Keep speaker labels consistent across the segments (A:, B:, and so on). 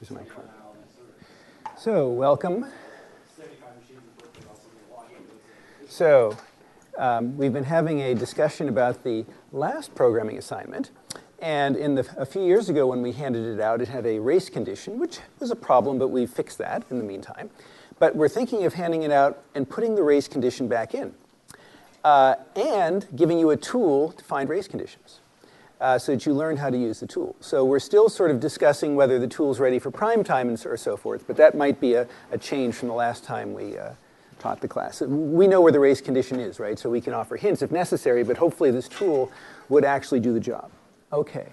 A: Here's my card. So, welcome. So, we've been having a discussion about the last programming assignment. And a few years ago when we handed it out, it had a race condition, which was a problem, but we fixed that in the meantime. But we're thinking of handing it out and putting the race condition back in. And giving you a tool to find race conditions so that you learn how to use the tool. So we're still sort of discussing whether the tool's ready for prime time and so forth, but that might be a change from the last time we taught the class. We know where the race condition is, right? So we can offer hints if necessary, but hopefully this tool would actually do the job. Okay.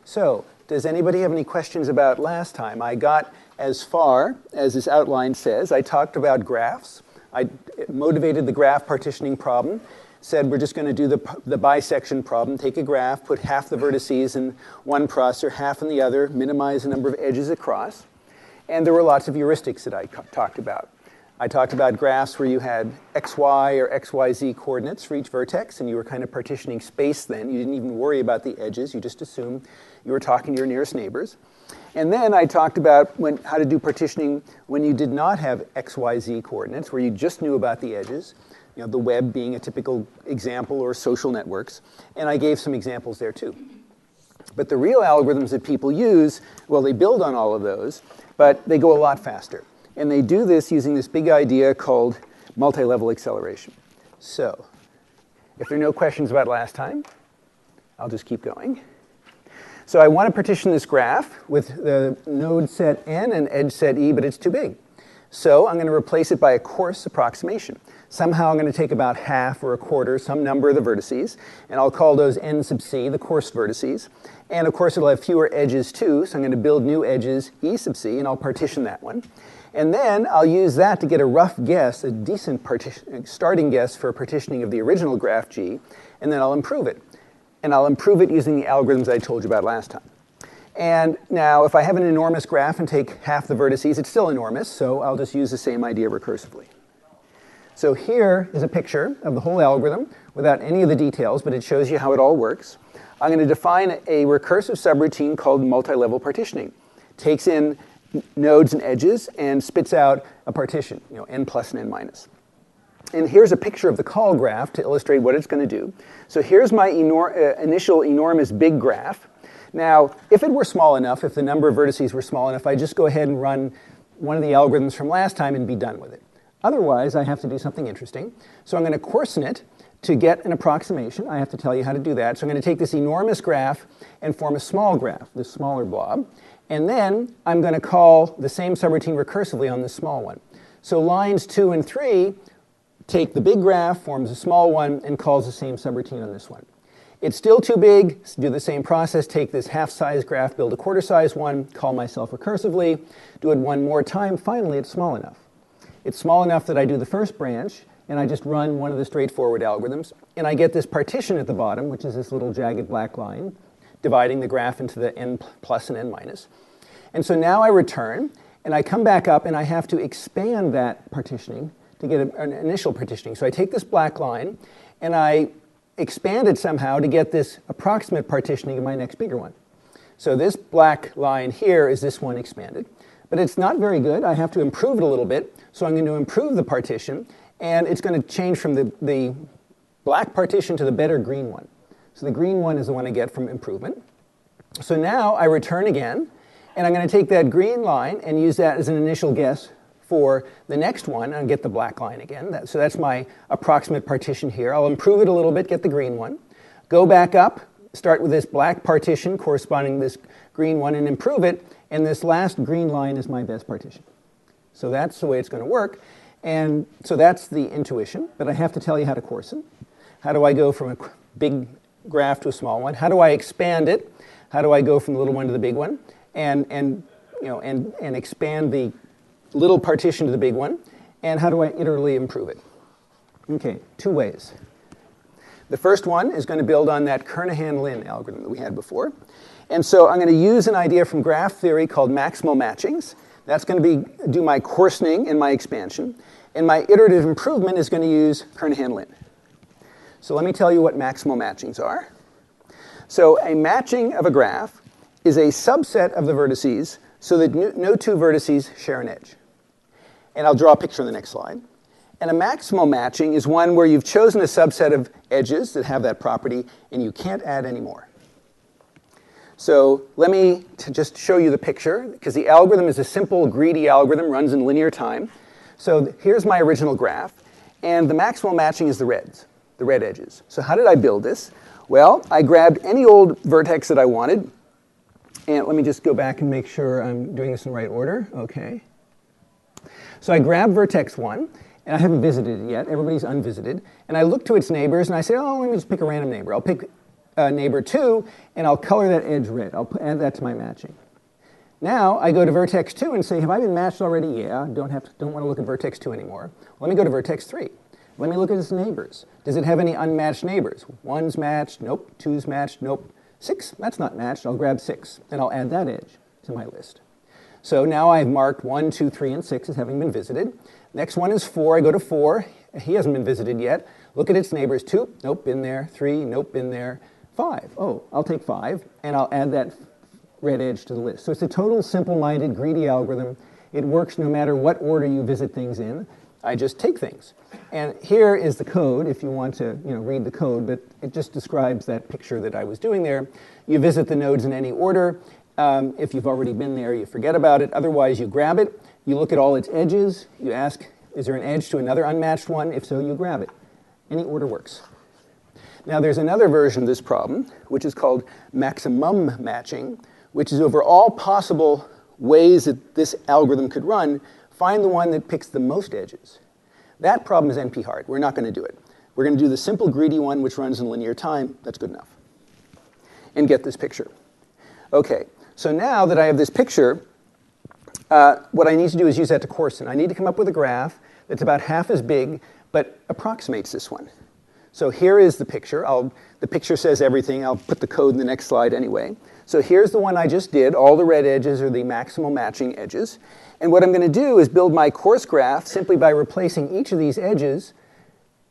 A: So does anybody have any questions about last time? I got as far as this outline says. I talked about graphs. I motivated the graph partitioning problem, said we're just going to do the bisection problem, take a graph, put half the vertices in one processor, half in the other, minimize the number of edges across. And there were lots of heuristics that I talked about. I talked about graphs where you had xy or xyz coordinates for each vertex, and you were kind of partitioning space then. You didn't even worry about the edges. You just assumed you were talking to your nearest neighbors. And then I talked about how to do partitioning when you did not have xyz coordinates, where you just knew about the edges, you know, the web being a typical example, or social networks. And I gave some examples there too. But the real algorithms that people use, well, they build on all of those, but they go a lot faster. And they do this using this big idea called multi-level acceleration. So if there are no questions about last time, I'll just keep going. So I want to partition this graph with the node set n and edge set e, but it's too big. So I'm going to replace it by a coarse approximation. Somehow I'm going to take about half or a quarter, some number of the vertices, and I'll call those n sub c, the coarse vertices. And of course it'll have fewer edges too, so I'm going to build new edges e sub c, and I'll partition that one. And then I'll use that to get a rough guess, a decent starting guess for a partitioning of the original graph G, and then I'll improve it. And I'll improve it using the algorithms I told you about last time. And now if I have an enormous graph and take half the vertices, it's still enormous, so I'll just use the same idea recursively. So here is a picture of the whole algorithm without any of the details, but it shows you how it all works. I'm going to define a recursive subroutine called multi-level partitioning. Takes in nodes and edges and spits out a partition, you know, n plus and n minus. And here's a picture of the call graph to illustrate what it's going to do. So here's my initial enormous big graph. Now, if it were small enough, if the number of vertices were small enough, I'd just go ahead and run one of the algorithms from last time and be done with it. Otherwise, I have to do something interesting. So I'm going to coarsen it to get an approximation. I have to tell you how to do that. So I'm going to take this enormous graph and form a small graph, this smaller blob. And then I'm going to call the same subroutine recursively on this small one. So lines 2 and 3 take the big graph, forms a small one, and calls the same subroutine on this one. It's still too big, do the same process, take this half-size graph, build a quarter-size one, call myself recursively, do it one more time. Finally, it's small enough. It's small enough that I do the first branch, and I just run one of the straightforward algorithms, and I get this partition at the bottom, which is this little jagged black line, dividing the graph into the n plus and n minus. And so now I return, and I come back up, and I have to expand that partitioning to get an initial partitioning. So I take this black line, and I expand it somehow to get this approximate partitioning of my next bigger one. So this black line here is this one expanded. But it's not very good. I have to improve it a little bit. So I'm going to improve the partition, and it's going to change from the black partition to the better green one. So the green one is the one I get from improvement. So now I return again, and I'm going to take that green line and use that as an initial guess for the next one, and get the black line again. So that's my approximate partition here. I'll improve it a little bit, get the green one. Go back up, start with this black partition corresponding to this green one, and improve it, and this last green line is my best partition. So that's the way it's going to work. And so that's the intuition, but I have to tell you how to coarsen. How do I go from a big graph to a small one? How do I expand it? How do I go from the little one to the big one? And expand the little partition to the big one? And how do I iteratively improve it? Okay, two ways. The first one is going to build on that Kernighan-Lin algorithm that we had before. And so I'm going to use an idea from graph theory called maximal matchings. That's going to do my coarsening and my expansion. And my iterative improvement is going to use Kernighan-Lin. So let me tell you what maximal matchings are. So a matching of a graph is a subset of the vertices so that no two vertices share an edge. And I'll draw a picture on the next slide. And a maximal matching is one where you've chosen a subset of edges that have that property, and you can't add any more. So let me just show you the picture, because the algorithm is a simple, greedy algorithm, runs in linear time. So here's my original graph, and the maximal matching is the red edges. So how did I build this? Well, I grabbed any old vertex that I wanted, and let me just go back and make sure I'm doing this in the right order. Okay. So I grabbed vertex 1, and I haven't visited it yet. Everybody's unvisited. And I look to its neighbors, and I say, oh, let me just pick a random neighbor. I'll pick neighbor 2, and I'll color that edge red. I'll add that to my matching. Now I go to vertex 2 and say, have I been matched already? Yeah, don't want to look at vertex 2 anymore. Let me go to vertex 3. Let me look at its neighbors. Does it have any unmatched neighbors? 1's matched, nope. 2's matched, nope. 6, that's not matched. I'll grab 6, and I'll add that edge to my list. So now I've marked 1, 2, 3, and 6 as having been visited. Next one is 4. I go to 4. He hasn't been visited yet. Look at its neighbors. 2, nope, been there. 3, nope, been there. 5, oh, I'll take 5, and I'll add that red edge to the list. So it's a total simple-minded, greedy algorithm. It works no matter what order you visit things in. I just take things. And here is the code, if you want to read the code, but it just describes that picture that I was doing there. You visit the nodes in any order. If you've already been there, you forget about it. Otherwise, you grab it. You look at all its edges. You ask, is there an edge to another unmatched one? If so, you grab it. Any order works. Now, there's another version of this problem, which is called maximum matching, which is over all possible ways that this algorithm could run, find the one that picks the most edges. That problem is NP hard. We're not going to do it. We're going to do the simple greedy one, which runs in linear time. That's good enough. And get this picture. OK, so now that I have this picture, what I need to do is use that to coarsen. I need to come up with a graph that's about half as big, but approximates this one. So here is the picture. The picture says everything. I'll put the code in the next slide anyway. So here's the one I just did. All the red edges are the maximal matching edges. And what I'm going to do is build my coarse graph simply by replacing each of these edges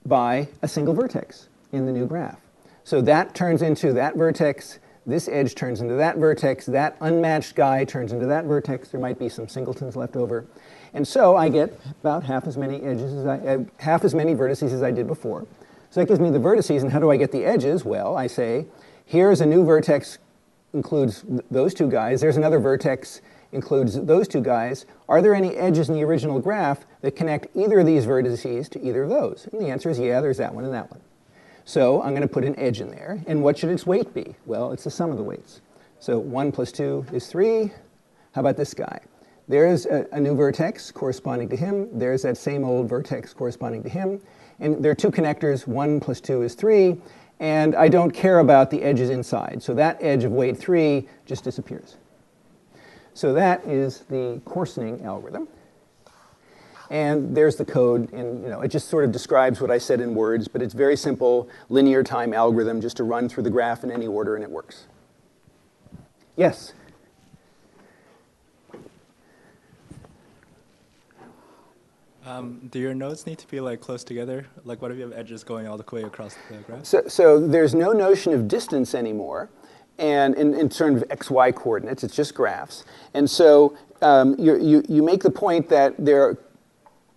A: by a single vertex in the new graph. So that turns into that vertex. This edge turns into that vertex. That unmatched guy turns into that vertex. There might be some singletons left over. And so I get about half as many vertices as I did before. So that gives me the vertices, and how do I get the edges? Well, I say, here's a new vertex, includes those two guys. There's another vertex, includes those two guys. Are there any edges in the original graph that connect either of these vertices to either of those? And the answer is yeah, there's that one and that one. So I'm going to put an edge in there. And what should its weight be? Well, it's the sum of the weights. So 1 plus 2 is 3. How about this guy? There's a new vertex corresponding to him. There's that same old vertex corresponding to him. And there are two connectors. 1 plus 2 is 3. And I don't care about the edges inside. So that edge of weight 3 just disappears. So that is the coarsening algorithm. And there's the code. And it just sort of describes what I said in words. But it's very simple linear time algorithm just to run through the graph in any order, and it works. Yes?
B: Do your nodes need to be close together? Like, what if you have edges going all the way across the graph?
A: So there's no notion of distance anymore, and in terms of x-y coordinates, it's just graphs. And so you make the point that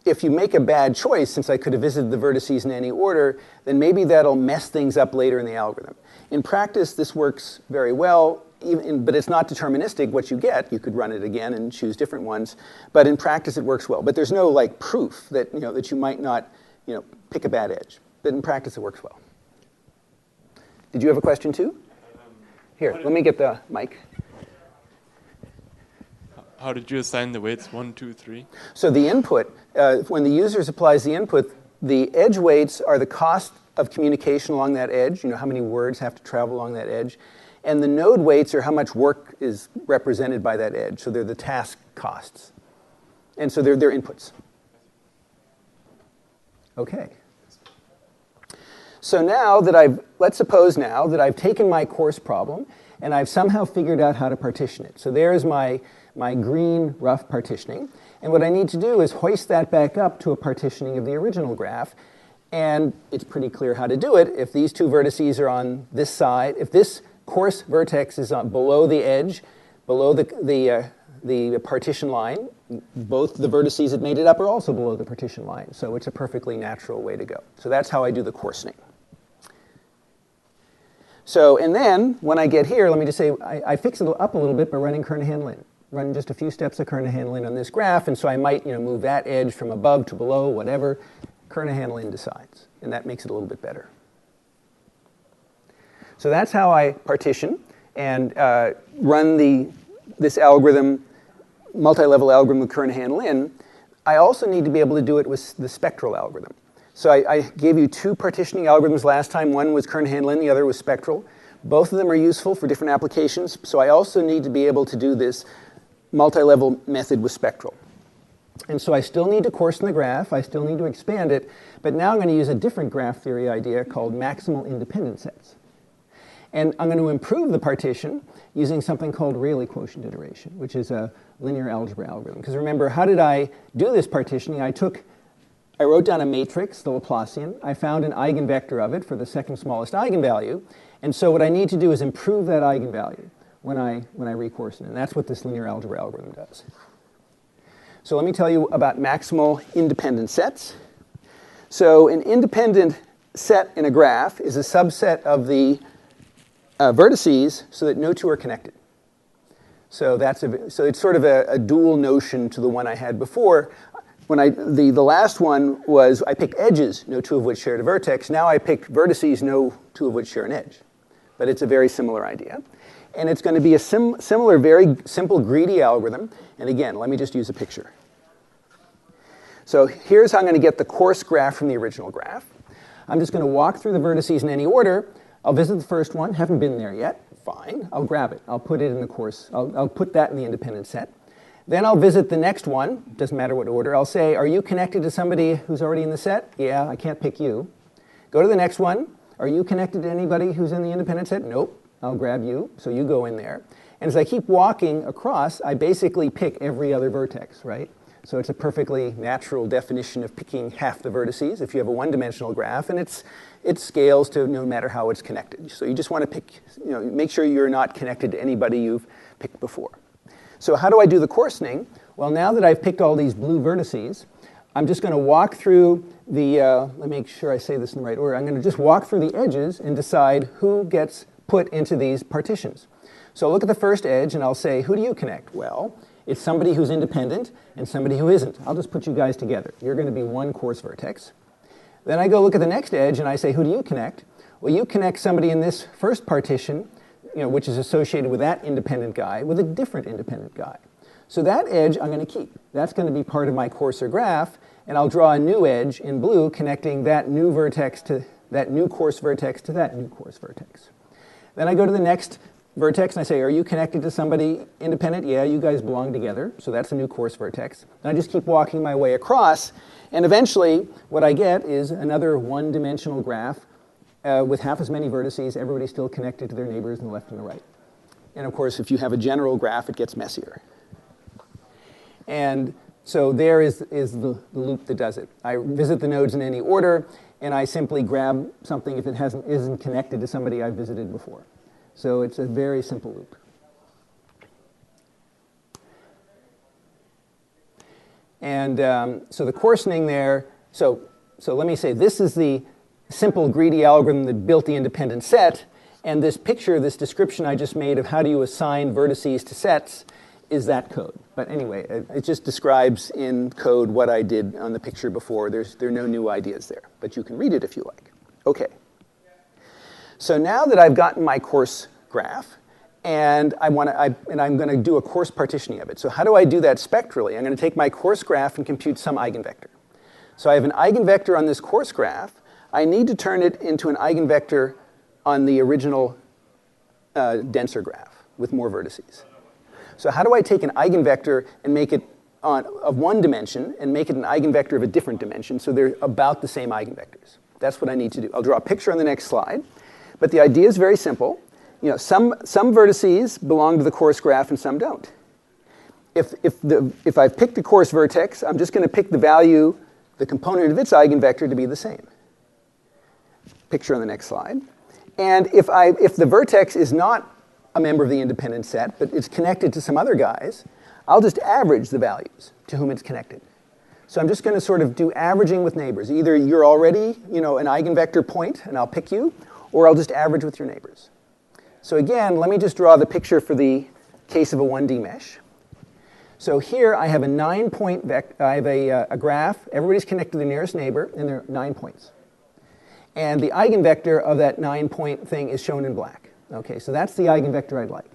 A: if you make a bad choice, since I could have visited the vertices in any order, then maybe that'll mess things up later in the algorithm. In practice, this works very well. But it's not deterministic what you get. You could run it again and choose different ones. But in practice, it works well. But there's no proof that that you might not pick a bad edge. But in practice, it works well. Did you have a question too? Here, let me get the mic.
C: How did you assign the weights 1, 2, 3?
A: So the input, when the user applies the input, the edge weights are the cost of communication along that edge. How many words have to travel along that edge. And the node weights are how much work is represented by that edge. So they're the task costs. And so they're inputs. OK. So now that let's suppose now that I've taken my coarse problem, and I've somehow figured out how to partition it. So there's my green rough partitioning. And what I need to do is hoist that back up to a partitioning of the original graph. And it's pretty clear how to do it. If these two vertices are on this side, if this coarse vertex is below the edge, below the the partition line. Both the vertices that made it up are also below the partition line. So it's a perfectly natural way to go. So that's how I do the coarsening. So, and then when I get here, let me just say, I fix it up a little bit by running Kernighan-Lin. Run just a few steps of Kernighan-Lin on this graph, and so I might move that edge from above to below, whatever. Kernighan-Lin decides, and that makes it a little bit better. So that's how I partition and run this algorithm, multi-level algorithm with Kernighan-Lin. I also need to be able to do it with the spectral algorithm. So I gave you two partitioning algorithms last time. One was Kernighan-Lin, the other was spectral. Both of them are useful for different applications. So I also need to be able to do this multi-level method with spectral. And so I still need to coarsen the graph. I still need to expand it. But now I'm going to use a different graph theory idea called maximal independent sets. And I'm going to improve the partition using something called Rayleigh quotient iteration, which is a linear algebra algorithm. Because remember, how did I do this partitioning? I wrote down a matrix, the Laplacian. I found an eigenvector of it for the second smallest eigenvalue. And so what I need to do is improve that eigenvalue when I recourse it. And that's what this linear algebra algorithm does. So let me tell you about maximal independent sets. So an independent set in a graph is a subset of the vertices so that no two are connected. So it's sort of a dual notion to the one I had before. When the last one was I picked edges, no two of which shared a vertex. Now I picked vertices, no two of which share an edge. But it's a very similar idea. And it's going to be a similar, very simple, greedy algorithm. And again, let me just use a picture. So here's how I'm going to get the coarse graph from the original graph. I'm just going to walk through the vertices in any order. I'll visit the first one. Haven't been there yet. Fine. I'll grab it. I'll put it in the coarse. I'll put that in the independent set. Then I'll visit the next one. Doesn't matter what order. I'll say, are you connected to somebody who's already in the set? Yeah, I can't pick you. Go to the next one. Are you connected to anybody who's in the independent set? Nope. I'll grab you. So you go in there. And as I keep walking across, I basically pick every other vertex, right? So it's a perfectly natural definition of picking half the vertices if you have a one-dimensional graph, and it scales to no matter how it's connected. So you just want to pick, make sure you're not connected to anybody you've picked before. So how do I do the coarsening? Well, now that I've picked all these blue vertices, I'm just going to walk through the, let me make sure I say this in the right order. I'm going to just walk through the edges and decide who gets put into these partitions. So I'll look at the first edge and I'll say, who do you connect? Well, it's somebody who's independent and somebody who isn't. I'll just put you guys together. You're going to be one coarse vertex. Then I go look at the next edge and I say, who do you connect? Well, you connect somebody in this first partition, which is associated with that independent guy, with a different independent guy. So that edge I'm going to keep. That's going to be part of my coarser graph, and I'll draw a new edge in blue connecting that new vertex to that new coarse vertex to that new coarse vertex. Then I go to the next vertex and I say, are you connected to somebody independent? Yeah, you guys belong together. So that's a new coarse vertex. And I just keep walking my way across. And eventually, what I get is another one-dimensional graph with half as many vertices. Everybody's still connected to their neighbors on the left and the right. And of course, if you have a general graph, it gets messier. And so there is the loop that does it. I visit the nodes in any order, and I simply grab something if it isn't connected to somebody I've visited before. So it's a very simple loop. And so the coarsening there, so let me say this is the simple greedy algorithm that built the independent set, and this picture, this description I just made of how do you assign vertices to sets is that code. But anyway, it just describes in code what I did on the picture before. There are no new ideas there, but you can read it if you like. Okay. So now that I've gotten my coarse graph, and I'm going to do a coarse partitioning of it. So how do I do that spectrally? I'm going to take my coarse graph and compute some eigenvector. So I have an eigenvector on this coarse graph. I need to turn it into an eigenvector on the original denser graph with more vertices. So how do I take an eigenvector and make it of one dimension and make it an eigenvector of a different dimension so they're about the same eigenvectors? That's what I need to do. I'll draw a picture on the next slide. But the idea is very simple. Some vertices belong to the coarse graph and some don't. If I've picked a coarse vertex, I'm just going to pick the value, the component of its eigenvector to be the same. Picture on the next slide. And if the vertex is not a member of the independent set, but it's connected to some other guys, I'll just average the values to whom it's connected. So I'm just going to sort of do averaging with neighbors. Either you're already, an eigenvector point, and I'll pick you, or I'll just average with your neighbors. So again, let me just draw the picture for the case of a 1D mesh. So here I have a 9-point I have a graph. Everybody's connected to the nearest neighbor, and there are 9 points. And the eigenvector of that 9-point thing is shown in black. Okay, so that's the eigenvector I'd like.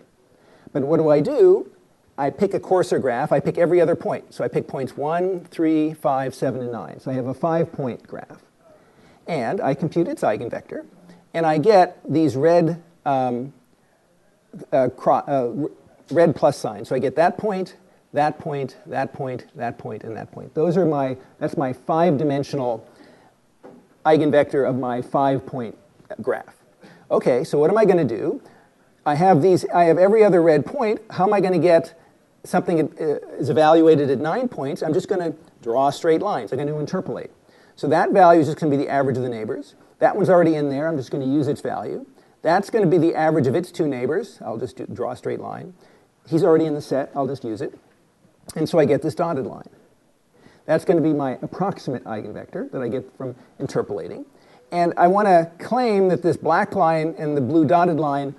A: But what do? I pick a coarser graph. I pick every other point. So I pick points 1, 3, 5, 7, and 9. So I have a 5-point graph. And I compute its eigenvector. And I get these red red plus signs. So I get that point, that point, that point, that point, and that point. That's my 5-dimensional eigenvector of my 5-point graph. Okay, so what am I going to do? I have every other red point. How am I going to get something that is evaluated at 9 points? I'm just going to draw straight lines. I'm going to interpolate. So that value is just going to be the average of the neighbors. That one's already in there. I'm just going to use its value. That's going to be the average of its 2 neighbors. I'll just draw a straight line. He's already in the set. I'll just use it. And so I get this dotted line. That's going to be my approximate eigenvector that I get from interpolating. And I want to claim that this black line and the blue dotted line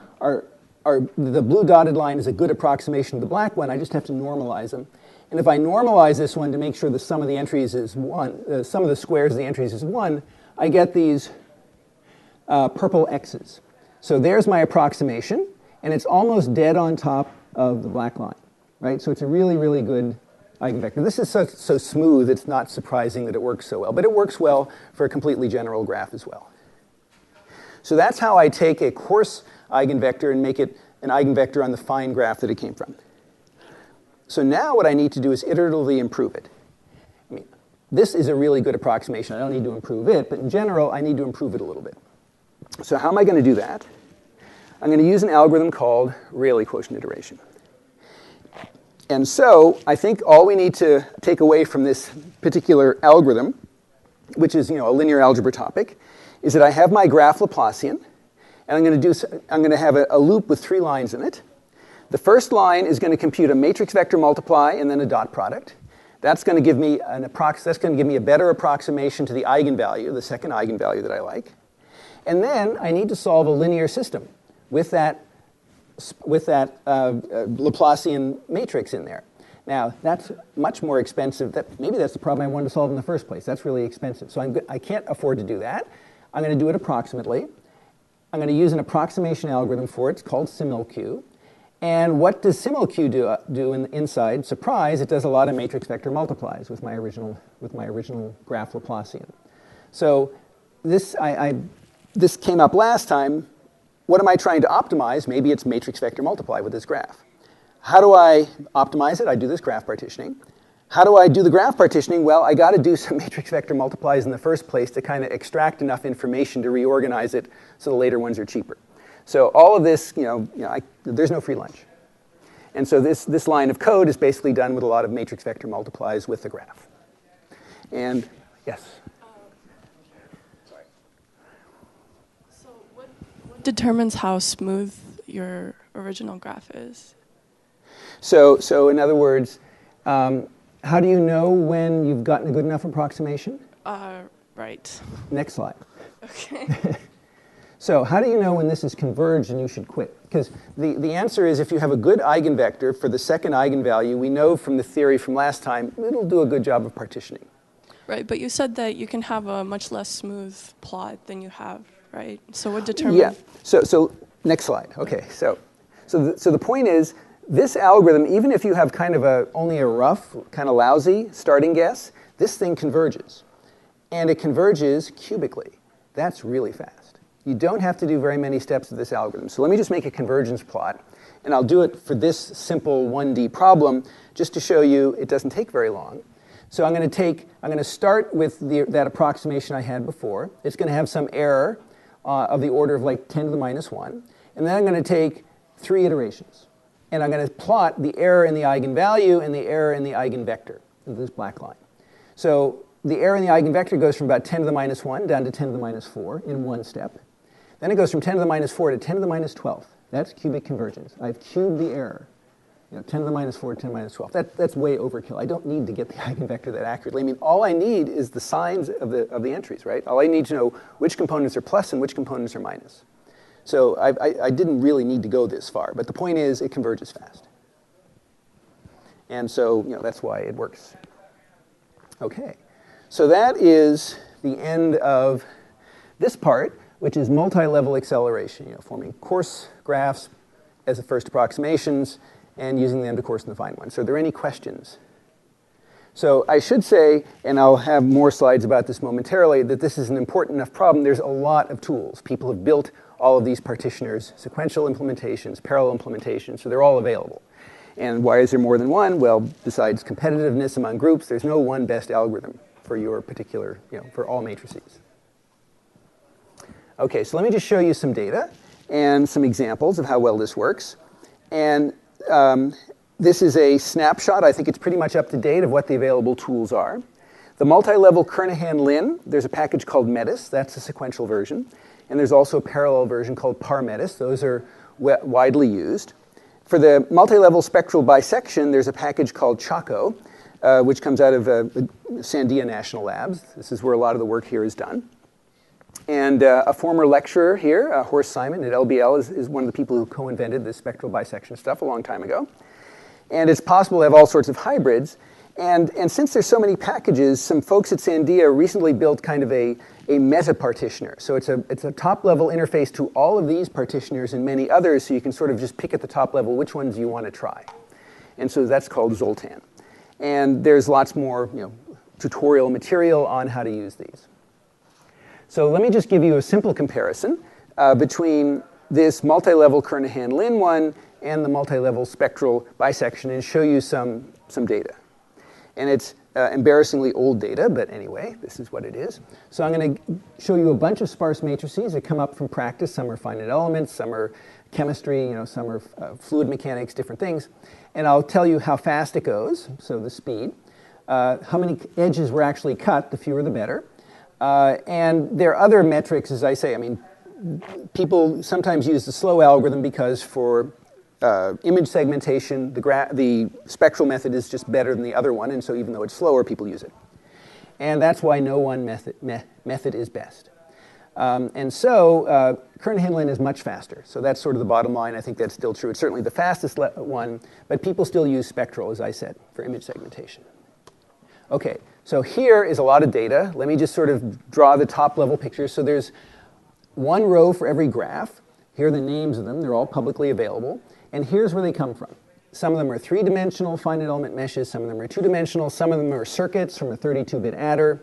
A: the blue dotted line is a good approximation of the black one. I just have to normalize them. And if I normalize this one to make sure the sum of the entries is 1, the sum of the squares of the entries is 1, I get these purple x's. So there's my approximation, and it's almost dead on top of the black line, right? So it's a really, really good eigenvector. This is so smooth, it's not surprising that it works so well, but it works well for a completely general graph as well. So that's how I take a coarse eigenvector and make it an eigenvector on the fine graph that it came from. So now what I need to do is iteratively improve it. This is a really good approximation. I don't need to improve it, but in general, I need to improve it a little bit. So how am I going to do that? I'm going to use an algorithm called Rayleigh quotient iteration. And so I think all we need to take away from this particular algorithm, which is a linear algebra topic, is that I have my graph Laplacian, and I'm going to have a loop with 3 lines in it. The first line is going to compute a matrix vector multiply and then a dot product. That's going to give me a better approximation to the eigenvalue, the second eigenvalue that I like. And then I need to solve a linear system with that Laplacian matrix in there. Now, that's much more expensive. Maybe that's the problem I wanted to solve in the first place. That's really expensive. So I can't afford to do that. I'm going to do it approximately. I'm going to use an approximation algorithm for it. It's called similq. And what does similq do inside? Surprise, it does a lot of matrix vector multiplies with my original graph Laplacian. So this came up last time. What am I trying to optimize? Maybe it's matrix vector multiply with this graph. How do I optimize it? I do this graph partitioning. How do I do the graph partitioning? Well, I got to do some matrix vector multiplies in the first place to kind of extract enough information to reorganize it so the later ones are cheaper. So all of this, there's no free lunch. And so this line of code is basically done with a lot of matrix vector multiplies with the graph. And yes?
D: Sorry. So what determines how smooth your original graph is?
A: So in other words, how do you know when you've gotten a good enough approximation?
D: Right.
A: Next slide.
D: Okay.
A: So how do you know when this is converged and you should quit? Because the answer is if you have a good eigenvector for the second eigenvalue, we know from the theory from last time, it'll do a good job of partitioning.
D: Right, but you said that you can have a much less smooth plot than you have, right? So what determines...
A: Yeah, so next slide. Okay, so the point is, this algorithm, even if you have kind of only a rough, kind of lousy starting guess, this thing converges. And it converges cubically. That's really fast. You don't have to do very many steps of this algorithm. So let me just make a convergence plot. And I'll do it for this simple 1D problem just to show you it doesn't take very long. So I'm going to start with that approximation I had before. It's going to have some error of the order of like 10 to the minus 1. And then I'm going to take 3 iterations. And I'm going to plot the error in the eigenvalue and the error in the eigenvector, this black line. So the error in the eigenvector goes from about 10 to the minus 1 down to 10 to the minus 4 in one step. Then it goes from 10 to the minus 4 to 10 to the minus 12. That's cubic convergence. I've cubed the error 10 to the minus 4, 10 to the minus 12. That's way overkill. I don't need to get the eigenvector that accurately. I mean, all I need is the signs of the entries, right? All I need to know which components are plus and which components are minus. So I didn't really need to go this far. But the point is, it converges fast. And so that's why it works. OK. So that is the end of this part, which is multi-level acceleration, forming coarse graphs as the first approximations and using them to coarsen the fine ones. So are there any questions? So I should say, and I'll have more slides about this momentarily, that this is an important enough problem. There's a lot of tools. People have built all of these partitioners, sequential implementations, parallel implementations, so they're all available. And why is there more than one? Well, besides competitiveness among groups, there's no one best algorithm for your particular, for all matrices. OK, so let me just show you some data and some examples of how well this works. And this is a snapshot. I think it's pretty much up to date of what the available tools are. The multi-level Kernighan-Lin, there's a package called Metis. That's a sequential version. And there's also a parallel version called ParMetis. Those are widely used. For the multi-level spectral bisection, there's a package called Chaco, which comes out of Sandia National Labs. This is where a lot of the work here is done. And a former lecturer here, Horst Simon at LBL, is one of the people who co-invented this spectral bisection stuff a long time ago. And it's possible to have all sorts of hybrids. And since there's so many packages, some folks at Sandia recently built kind of a meta-partitioner. So it's a top-level interface to all of these partitioners and many others, so you can sort of just pick at the top level which ones you want to try. And so that's called Zoltan. And there's lots more tutorial material on how to use these. So let me just give you a simple comparison between this multi-level Kernighan-Lin one and the multi-level spectral bisection and show you some data. And it's embarrassingly old data, but anyway, this is what it is. So I'm going to show you a bunch of sparse matrices that come up from practice. Some are finite elements, some are chemistry, some are fluid mechanics, different things. And I'll tell you how fast it goes, so the speed, how many edges were actually cut, the fewer the better. And there are other metrics, as I say. I mean, people sometimes use the slow algorithm because for image segmentation, the spectral method is just better than the other one, and so even though it's slower, people use it. And that's why no one method is best. And so Kernighan-Lin is much faster. So that's sort of the bottom line. I think that's still true. It's certainly the fastest one, but people still use Spectral, as I said, for image segmentation. OK, so here is a lot of data. Let me just sort of draw the top-level picture. So there's one row for every graph. Here are the names of them. They're all publicly available. And here's where they come from. Some of them are three-dimensional finite element meshes. Some of them are two-dimensional. Some of them are circuits from a 32-bit adder.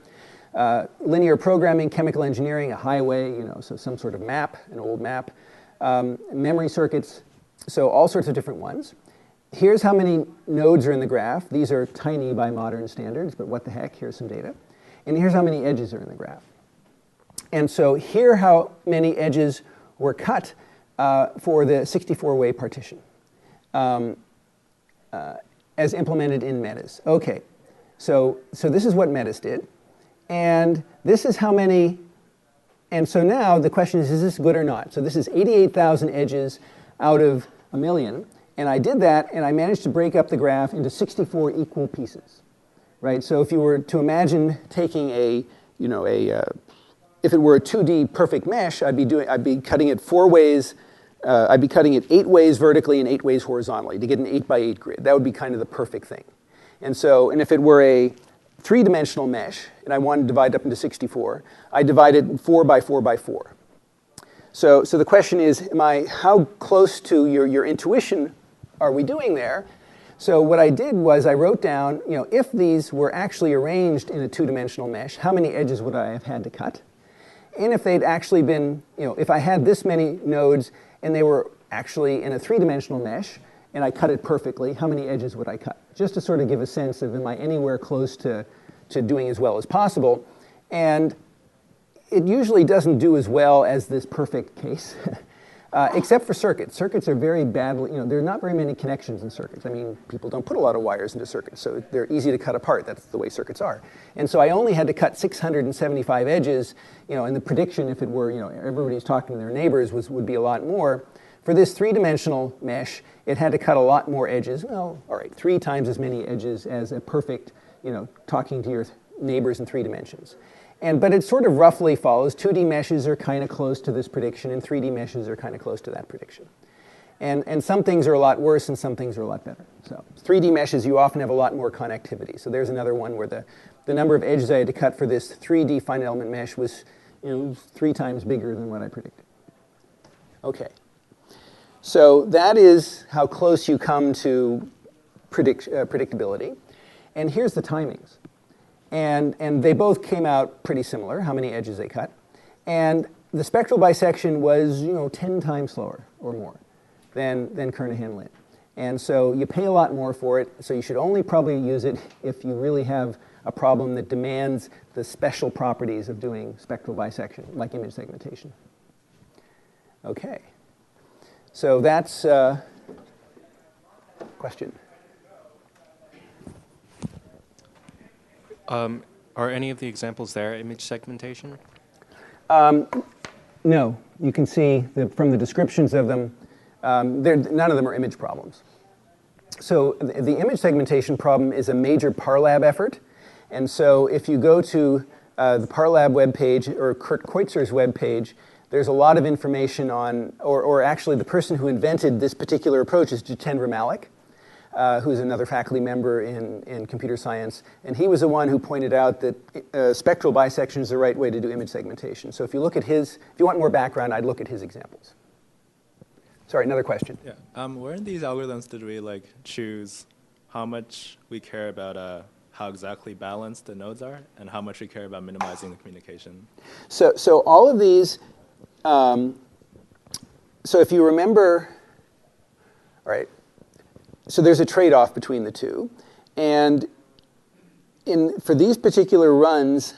A: Linear programming, chemical engineering, a highway, so some sort of map, an old map. Memory circuits, so all sorts of different ones. Here's how many nodes are in the graph. These are tiny by modern standards, but what the heck, here's some data. And here's how many edges are in the graph. And so here how many edges were cut for the 64-way partition as implemented in Metis. OK, so this is what Metis did. And this is how many, and so now the question is this good or not? So this is 88,000 edges out of a million. And I did that, and I managed to break up the graph into 64 equal pieces, right? So if you were to imagine taking if it were a 2D perfect mesh, I'd be cutting it 4 ways. I'd be cutting it 8 ways vertically and 8 ways horizontally to get an 8x8 grid. That would be kind of the perfect thing. And if it were a 3-dimensional mesh, and I wanted to divide up into 64, I divide it 4 by 4 by 4. So the question is, how close to your intuition are we doing there? So what I did was I wrote down, if these were actually arranged in a 2-dimensional mesh, how many edges would I have had to cut? And if they'd actually been, if I had this many nodes and they were actually in a 3-dimensional mesh, and I cut it perfectly, how many edges would I cut? Just to sort of give a sense of, am I anywhere close to doing as well as possible? And it usually doesn't do as well as this perfect case, except for circuits. Circuits are very badly, there are not very many connections in circuits. I mean, people don't put a lot of wires into circuits, so they're easy to cut apart. That's the way circuits are. And so I only had to cut 675 edges, and the prediction, if it were, everybody's talking to their neighbors, would be a lot more. For this three-dimensional mesh, it had to cut a lot more edges. Well, all right, 3 times as many edges as a perfect, talking to your neighbors in 3 dimensions. But it sort of roughly follows. 2D meshes are kind of close to this prediction, and 3D meshes are kind of close to that prediction. And some things are a lot worse, and some things are a lot better. So 3D meshes, you often have a lot more connectivity. So there's another one where the number of edges I had to cut for this 3D finite element mesh was 3 times bigger than what I predicted. Okay. So that is how close you come to predictability. And here's the timings. And they both came out pretty similar, how many edges they cut. And the spectral bisection was 10 times slower or more than Kernighan-Lin. And so you pay a lot more for it, so you should only probably use it if you really have a problem that demands the special properties of doing spectral bisection, like image segmentation. Okay. So that's question.
E: Are any of the examples there image segmentation?
A: No. You can see from the descriptions of them, none of them are image problems. So the image segmentation problem is a major Parlab effort. And so if you go to the Parlab webpage or Kurt Koitzer's webpage, there's a lot of information on, or actually the person who invented this particular approach is Jitendra Malik, who's another faculty member in computer science. And he was the one who pointed out that spectral bisection is the right way to do image segmentation. So if you look at if you want more background, I'd look at his examples. Sorry, another question.
B: Yeah. Where in these algorithms did we choose how much we care about how exactly balanced the nodes are, and how much we care about minimizing the communication?
A: So all of these. So if you remember, all right. So there's a trade-off between the two, and for these particular runs,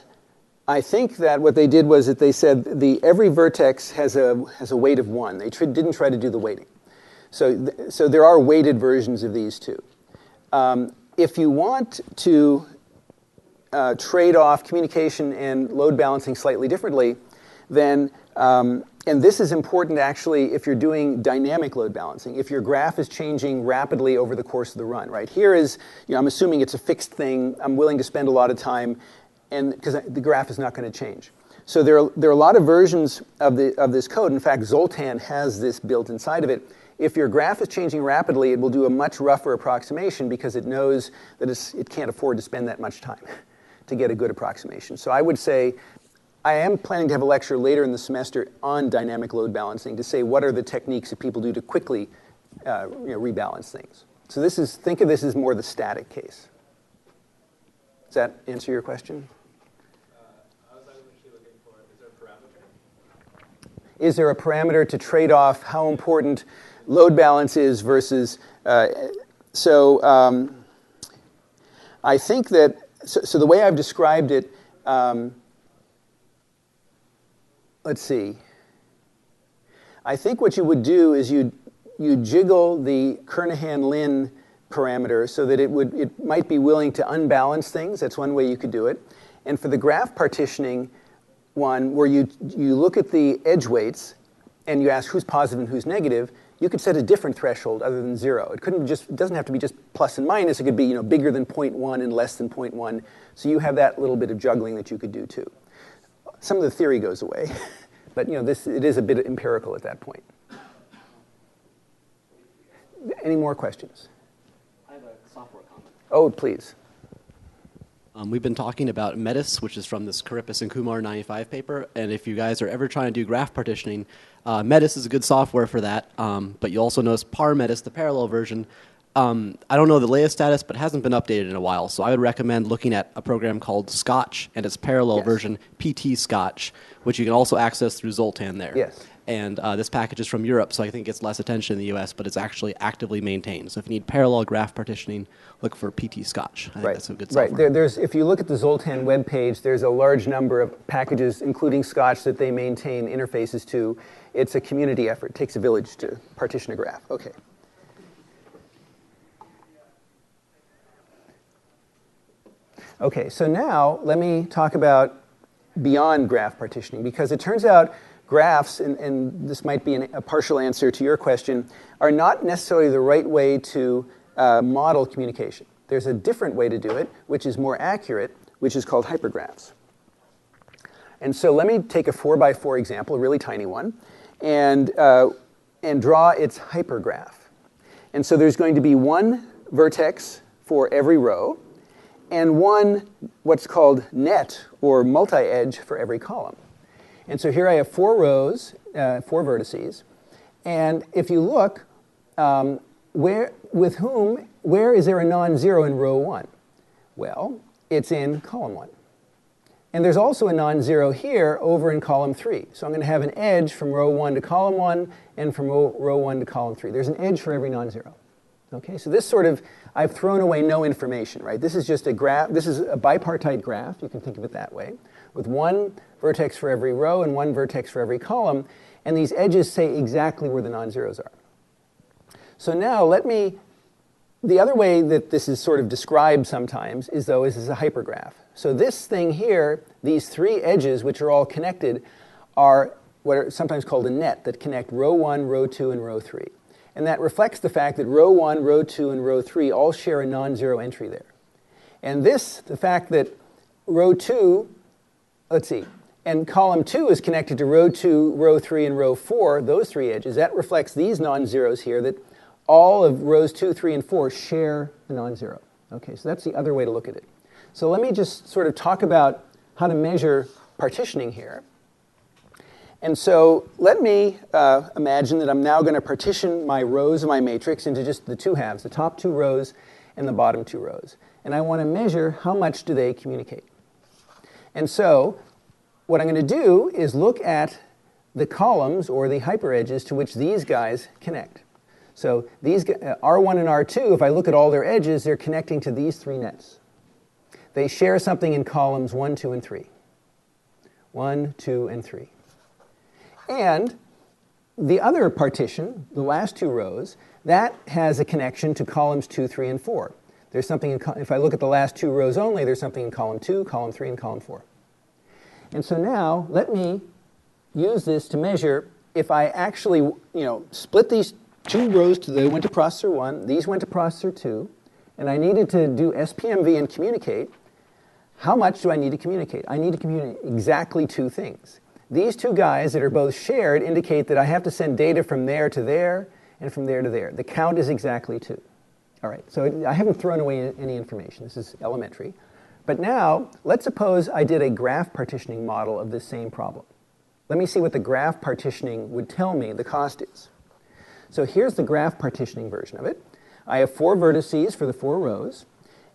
A: I think that what they did was that they said every vertex has a weight of 1. They didn't try to do the weighting. So there are weighted versions of these two. If you want to trade off communication and load balancing slightly differently, then, and this is important actually if you're doing dynamic load balancing, if your graph is changing rapidly over the course of the run, right? Here is, I'm assuming it's a fixed thing. I'm willing to spend a lot of time, and because the graph is not going to change. So there are a lot of versions of this code. In fact, Zoltan has this built inside of it. If your graph is changing rapidly, it will do a much rougher approximation because it knows that it can't afford to spend that much time to get a good approximation. So I would say, I am planning to have a lecture later in the semester on dynamic load balancing to say what are the techniques that people do to quickly rebalance things. So think of this as more the static case. Does that answer your question?
B: I was actually looking for, is there a parameter?
A: Is there a parameter to trade off how important load balance is versus, I think that, so the way I've described it, let's see. I think what you would do is you jiggle the Kernighan-Lin parameter so that it might be willing to unbalance things. That's one way you could do it. And for the graph partitioning one, where you look at the edge weights and you ask who's positive and who's negative, you could set a different threshold other than 0. It doesn't have to be just plus and minus. It could be bigger than 0.1 and less than 0.1. So you have that little bit of juggling that you could do too. Some of the theory goes away, but it is a bit empirical at that point. Any more questions?
F: I have a software comment.
A: Oh, please.
F: We've been talking about Metis, which is from this Karipis and Kumar 95 paper, and if you guys are ever trying to do graph partitioning, Metis is a good software for that, but you also notice ParMetis, the parallel version, I don't know the latest status, but it hasn't been updated in a while. So I would recommend looking at a program called Scotch and its parallel version, PT Scotch, which you can also access through Zoltan there.
A: Yes.
F: And this package is from Europe, so I think it gets less attention in the US, but it's actually actively maintained. So if you need parallel graph partitioning, look for PT Scotch. I think that's a good software.
A: Right. If you look at the Zoltan webpage, there's a large number of packages, including Scotch, that they maintain interfaces to. It's a community effort. It takes a village to partition a graph. Okay. Okay, so now let me talk about beyond graph partitioning, because it turns out graphs, and this might be a partial answer to your question, are not necessarily the right way to model communication. There's a different way to do it, which is more accurate, which is called hypergraphs. And so let me take a 4x4 example, a really tiny one, and draw its hypergraph. And so there's going to be one vertex for every row, and one what's called net, or multi-edge, for every column. And so here I have 4 rows, 4 vertices, and if you look, where is there a non-zero in row 1? Well, it's in column 1. And there's also a non-zero here over in column 3. So I'm going to have an edge from row 1 to column 1 and from row 1 to column 3. There's an edge for every non-zero. Okay, so this sort of, I've thrown away no information, right? This is just a graph. This is a bipartite graph. You can think of it that way, with one vertex for every row and one vertex for every column. And these edges say exactly where the non-zeros are. So now the other way that this is sort of described sometimes is as a hypergraph. So this thing here, these 3 edges, which are all connected, are what are sometimes called a net that connect row 1, row 2, and row 3. And that reflects the fact that row 1, row 2, and row 3 all share a non-zero entry there. And the fact that row 2, and column 2 is connected to row 2, row 3, and row 4, those 3 edges, that reflects these non-zeros here, that all of rows 2, 3, and 4 share a non-zero. Okay, so that's the other way to look at it. So let me just sort of talk about how to measure partitioning here. And so let me imagine that I'm now going to partition my rows of my matrix into just the 2 halves, the top 2 rows and the bottom 2 rows. And I want to measure how much do they communicate. And so what I'm going to do is look at the columns or the hyperedges to which these guys connect. So these R1 and R2, if I look at all their edges, they're connecting to these 3 nets. They share something in columns 1, 2, and 3. 1, 2, and 3. And the other partition, the last 2 rows, that has a connection to columns 2, 3, and 4. There's something if I look at the last 2 rows only, there's something in column 2, column 3, and column 4. And so now let me use this to measure if I actually split these 2 rows they went to processor 1, these went to processor 2, and I needed to do SPMV and communicate. How much do I need to communicate? I need to communicate exactly 2 things. These 2 guys that are both shared indicate that I have to send data from there to there and from there to there. The count is exactly 2. All right, so I haven't thrown away any information. This is elementary. But now, let's suppose I did a graph partitioning model of this same problem. Let me see what the graph partitioning would tell me the cost is. So here's the graph partitioning version of it. I have 4 vertices for the 4 rows,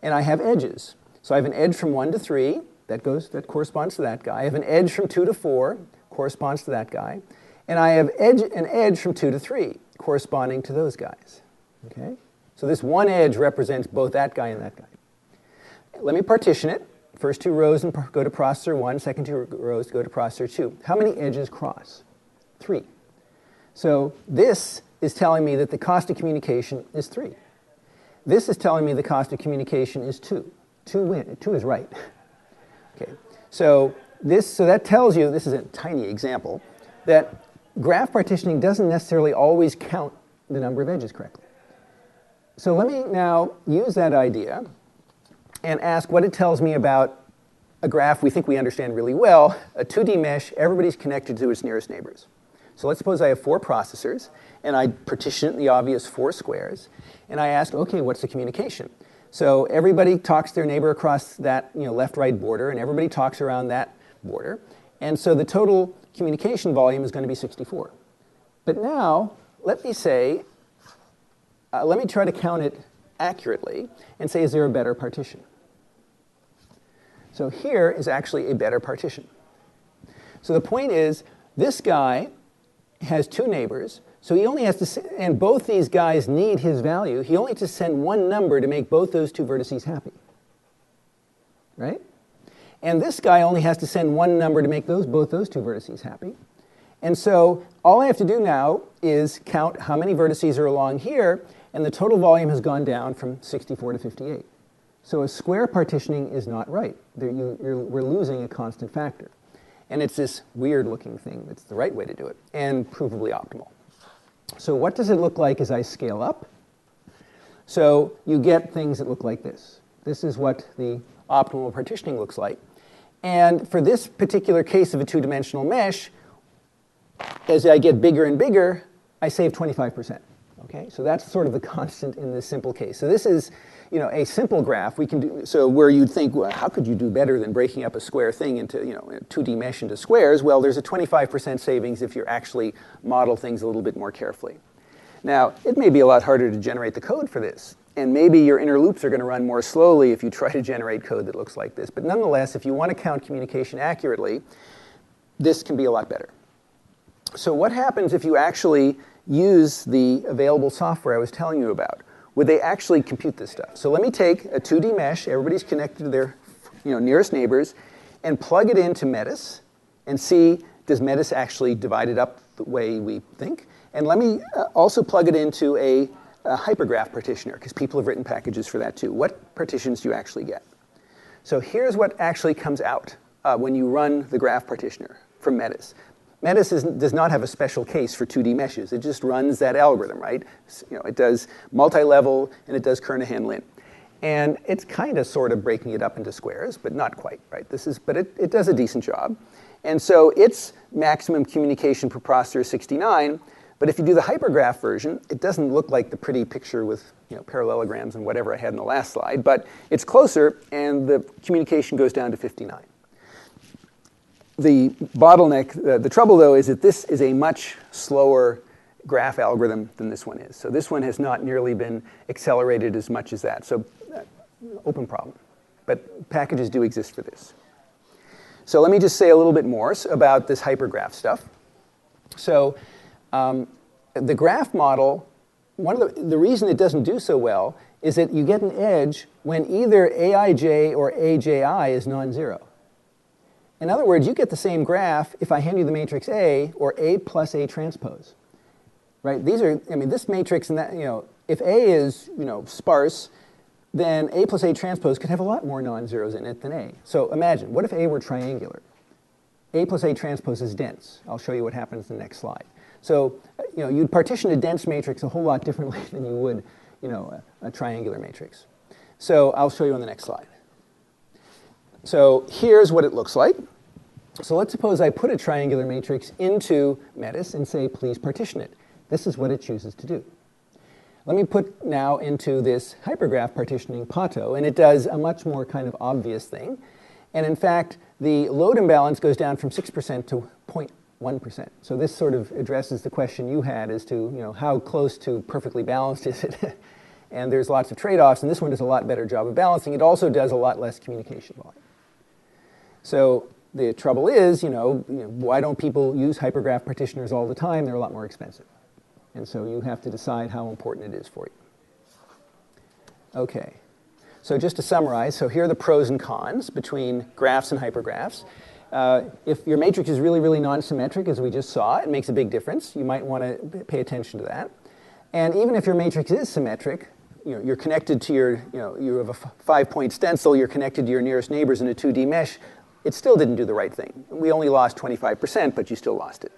A: and I have edges. So I have an edge from 1 to 3, that corresponds to that guy. I have an edge from 2 to 4, corresponds to that guy. And I have an edge from 2 to 3, corresponding to those guys. Okay? So this one edge represents both that guy and that guy. Let me partition it. First 2 rows go to processor 1, second 2 rows go to processor 2. How many edges cross? 3. So this is telling me that the cost of communication is 3. This is telling me the cost of communication is 2. 2 is right. Okay. So that tells you, this is a tiny example, that graph partitioning doesn't necessarily always count the number of edges correctly. So let me now use that idea and ask what it tells me about a graph we think we understand really well, a 2D mesh, everybody's connected to its nearest neighbors. So let's suppose I have 4 processors, and I partition it in the obvious 4 squares, and I ask, okay, what's the communication? So everybody talks to their neighbor across that left-right border, and everybody talks around that border. And so the total communication volume is going to be 64. But now, let me say, let me try to count it accurately and say, is there a better partition? So here is actually a better partition. So the point is, this guy has 2 neighbors, so he only has to, and both these guys need his value. He only has to send 1 number to make both those 2 vertices happy. Right? And this guy only has to send 1 number to make both those 2 vertices happy. And so all I have to do now is count how many vertices are along here, and the total volume has gone down from 64 to 58. So a square partitioning is not right. We're losing a constant factor. And it's this weird-looking thing that's the right way to do it, and provably optimal. So what does it look like as I scale up? So you get things that look like this. This is what the optimal partitioning looks like. And for this particular case of a two-dimensional mesh, as I get bigger and bigger, I save 25%. Okay, so that's sort of the constant in this simple case. So this is, a simple graph. We can do so where you'd think, well, how could you do better than breaking up a square thing into, a 2D mesh into squares? Well, there's a 25% savings if you actually model things a little bit more carefully. Now, it may be a lot harder to generate the code for this, and maybe your inner loops are going to run more slowly if you try to generate code that looks like this. But nonetheless, if you want to count communication accurately, this can be a lot better. So what happens if you actually use the available software I was telling you about? Would they actually compute this stuff? So let me take a 2D mesh, everybody's connected to their nearest neighbors, and plug it into Metis and see, does Metis actually divide it up the way we think? And let me also plug it into a Hypergraph partitioner, because people have written packages for that too. What partitions do you actually get? So here's what actually comes out when you run the graph partitioner from Metis. Metis does not have a special case for 2D meshes. It just runs that algorithm, right? It does multi-level, and it does Kernighan-Lin. And it's kind of sort of breaking it up into squares, but not quite, right? But it does a decent job. And so its maximum communication per processor is 69. But if you do the hypergraph version, it doesn't look like the pretty picture with parallelograms and whatever I had in the last slide. But it's closer, and the communication goes down to 59. The bottleneck, the trouble, though, is that this is a much slower graph algorithm than this one is. So this one has not nearly been accelerated as much as that. So open problem. But packages do exist for this. So let me just say a little bit more about this hypergraph stuff. So the graph model, one of the reason it doesn't do so well is that you get an edge when either Aij or Aji is non-zero. In other words, you get the same graph if I hand you the matrix A or A plus A transpose. Right? These are, this matrix and that, if A is, sparse, then A plus A transpose could have a lot more non-zeros in it than A. So imagine, what if A were triangular? A plus A transpose is dense. I'll show you what happens in the next slide. So, you'd partition a dense matrix a whole lot differently than you would, a triangular matrix. So I'll show you on the next slide. So here's what it looks like. So let's suppose I put a triangular matrix into Metis and say, please partition it. This is what it chooses to do. Let me put now into this hypergraph partitioning Pato, and it does a much more kind of obvious thing. And in fact, the load imbalance goes down from 6% to 0.1%. So this sort of addresses the question you had as to, how close to perfectly balanced is it? And there's lots of trade-offs, and this one does a lot better job of balancing. It also does a lot less communication volume. So the trouble is, why don't people use hypergraph partitioners all the time? They're a lot more expensive. And so you have to decide how important it is for you. Okay. So just to summarize, so here are the pros and cons between graphs and hypergraphs. If your matrix is really, really non-symmetric, as we just saw, it makes a big difference. You might want to pay attention to that. And even if your matrix is symmetric, you're connected to your, you have a 5-point stencil, you're connected to your nearest neighbors in a 2D mesh, it still didn't do the right thing. We only lost 25%, but you still lost it.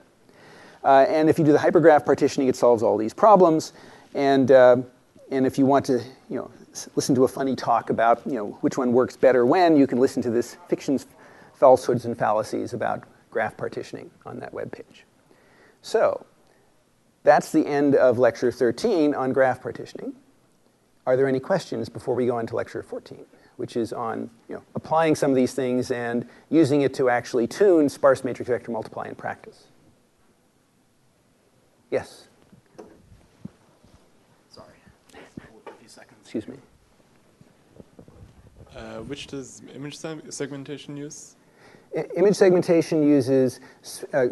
A: And if you do the hypergraph partitioning, it solves all these problems. And if you want to, listen to a funny talk about, which one works better when, you can listen to this Fictions, Falsehoods, and Fallacies about graph partitioning on that webpage. So that's the end of lecture 13 on graph partitioning. Are there any questions before we go on to lecture 14? Which is on applying some of these things and using it to actually tune sparse matrix vector multiply in practice. Yes?
F: Sorry. A few seconds.
A: Excuse me.
C: Which does image segmentation use?
A: Image segmentation uses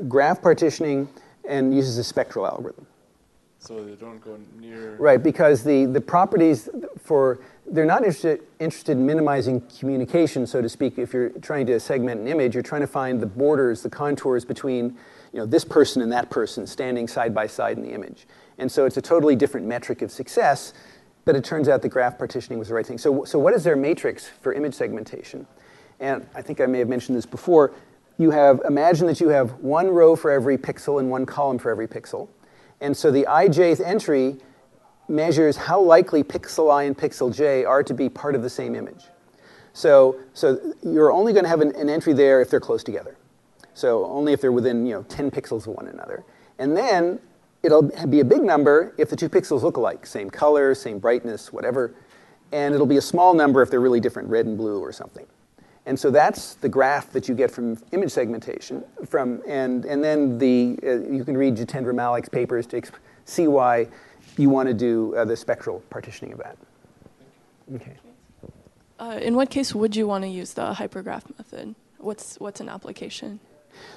A: graph partitioning and uses a spectral algorithm.
C: So they don't go near...
A: Right, because the properties they're not interested in minimizing communication, so to speak. If you're trying to segment an image, you're trying to find the borders, the contours between this person and that person standing side by side in the image. And so it's a totally different metric of success, but it turns out the graph partitioning was the right thing. So what is their matrix for image segmentation? And I think I may have mentioned this before. imagine that you have one row for every pixel and one column for every pixel. And so the ijth entry measures how likely pixel I and pixel j are to be part of the same image. So you're only going to have an entry there if they're close together. So only if they're within 10 pixels of one another. And then it'll be a big number if the two pixels look alike, same color, same brightness, whatever. And it'll be a small number if they're really different, red and blue or something. And so that's the graph that you get from image segmentation. And then you can read Jitendra Malik's papers to see why you want to do the spectral partitioning of that. Okay.
D: In what case would you want to use the hypergraph method? What's an application?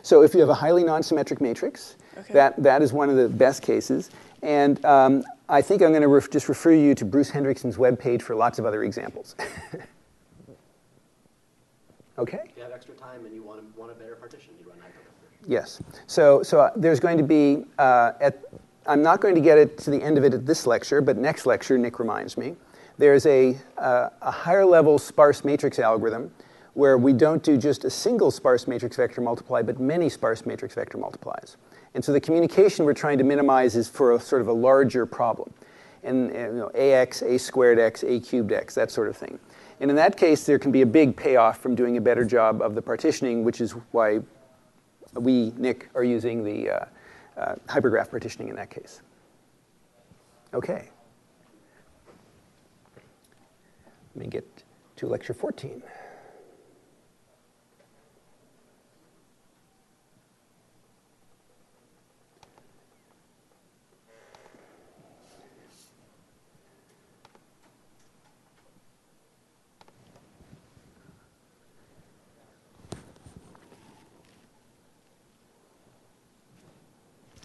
A: So if you have a highly non-symmetric matrix,
D: okay,
A: that is one of the best cases. And I think I'm going to just refer you to Bruce Hendrickson's webpage for lots of other examples. Okay?
F: If you have extra time and you want a better partition, you run hypergraph.
A: Yes. So there's going to be, I'm not going to get it to the end of it at this lecture, but next lecture, Nick reminds me, there's a higher level sparse matrix algorithm where we don't do just a single sparse matrix vector multiply, but many sparse matrix vector multiplies. And so the communication we're trying to minimize is for a sort of a larger problem. And ax, a squared x, a cubed x, that sort of thing. And in that case, there can be a big payoff from doing a better job of the partitioning, which is why we, Nick, are using the hypergraph partitioning in that case. Okay. Let me get to lecture 14.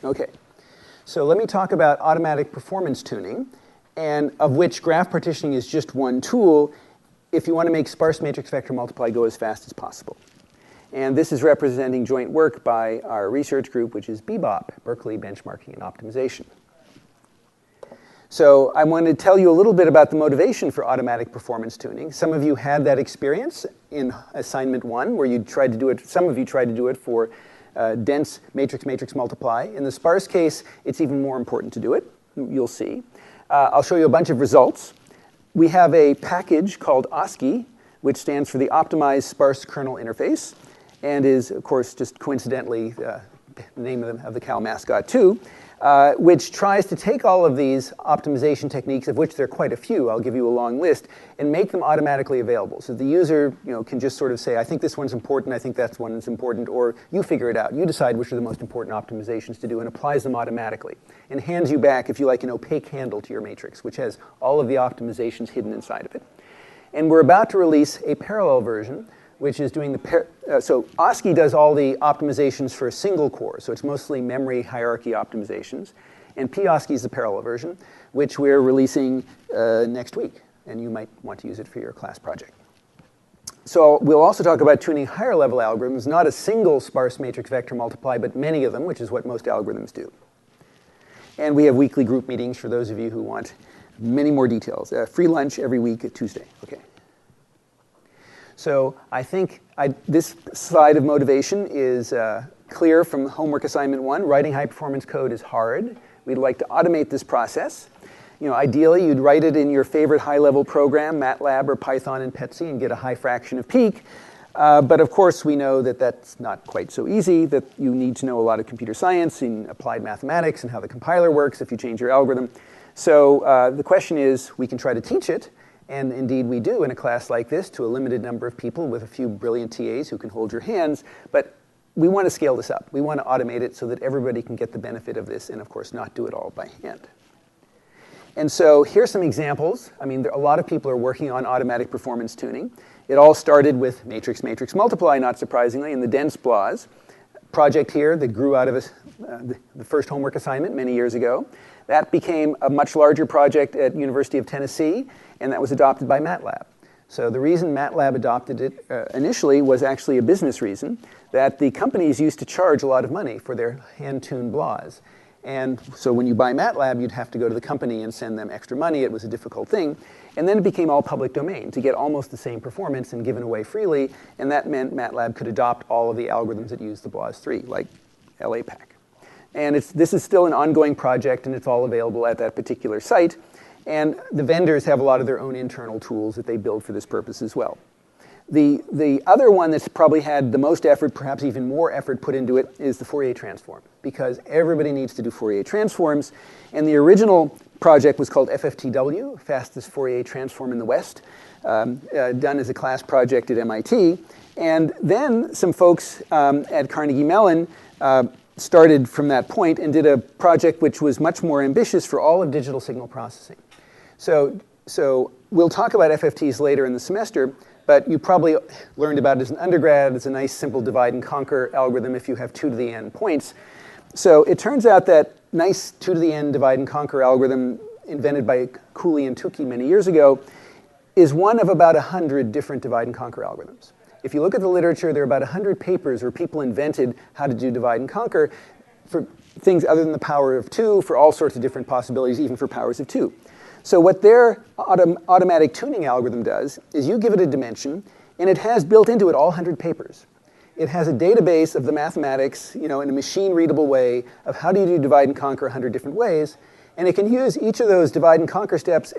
A: Okay, so let me talk about automatic performance tuning, and of which graph partitioning is just one tool if you want to make sparse matrix vector multiply go as fast as possible. And this is representing joint work by our research group, which is BBOP, Berkeley Benchmarking and Optimization. So I want to tell you a little bit about the motivation for automatic performance tuning. Some of you had that experience in assignment 1, where you tried to do it, some of you tried to do it for dense matrix multiply. In the sparse case, it's even more important to do it. You'll see. I'll show you a bunch of results. We have a package called OSCI, which stands for the Optimized Sparse Kernel Interface, and is, of course, just coincidentally the name of the cow mascot, too, which tries to take all of these optimization techniques, of which there are quite a few, I'll give you a long list, and make them automatically available. So the user can just sort of say, I think this one's important, I think that one is important, or you figure it out. You decide which are the most important optimizations to do and applies them automatically. And hands you back, if you like, an opaque handle to your matrix, which has all of the optimizations hidden inside of it. And we're about to release a parallel version, which is doing so OSCI does all the optimizations for a single core, so it's mostly memory hierarchy optimizations. And POSCI is the parallel version, which we're releasing next week, and you might want to use it for your class project. So we'll also talk about tuning higher level algorithms, not a single sparse matrix vector multiply, but many of them, which is what most algorithms do. And we have weekly group meetings for those of you who want many more details. Free lunch every week at Tuesday. Okay. So I think this slide of motivation is clear from homework assignment 1. Writing high-performance code is hard. We'd like to automate this process. Ideally, you'd write it in your favorite high-level program, MATLAB or Python and PETSI, and get a high fraction of peak. But of course, we know that that's not quite so easy, that you need to know a lot of computer science and applied mathematics and how the compiler works if you change your algorithm. So the question is, we can try to teach it. And indeed, we do in a class like this to a limited number of people with a few brilliant TAs who can hold your hands. But we want to scale this up. We want to automate it so that everybody can get the benefit of this and, of course, not do it all by hand. And so here's some examples. I mean, a lot of people are working on automatic performance tuning. It all started with matrix multiply, not surprisingly, in the dense BLAS project here that grew out of the first homework assignment many years ago. That became a much larger project at University of Tennessee, and that was adopted by MATLAB. So the reason MATLAB adopted it initially was actually a business reason, that the companies used to charge a lot of money for their hand-tuned BLAS. And so when you buy MATLAB, you'd have to go to the company and send them extra money. It was a difficult thing. And then it became all public domain to get almost the same performance and given away freely. And that meant MATLAB could adopt all of the algorithms that use the BLAS3, like LAPACK. And this is still an ongoing project, and it's all available at that particular site. And the vendors have a lot of their own internal tools that they build for this purpose as well. The other one that's probably had the most effort, perhaps even more effort put into it, is the Fourier transform, because everybody needs to do Fourier transforms. And the original project was called FFTW, Fastest Fourier Transform in the West, done as a class project at MIT. And then some folks at Carnegie-Mellon started from that point and did a project which was much more ambitious for all of digital signal processing. So we'll talk about FFTs later in the semester, but you probably learned about it as an undergrad. It's a nice simple divide and conquer algorithm if you have 2 to the n points. So it turns out that nice 2 to the n divide and conquer algorithm invented by Cooley and Tukey many years ago is one of about 100 different divide and conquer algorithms. If you look at the literature, there are about 100 papers where people invented how to do divide and conquer for things other than the power of 2, for all sorts of different possibilities, even for powers of 2. So what their automatic tuning algorithm does is you give it a dimension, and it has built into it all 100 papers. It has a database of the mathematics, in a machine-readable way of how do you do divide and conquer 100 different ways, and it can use each of those divide and conquer steps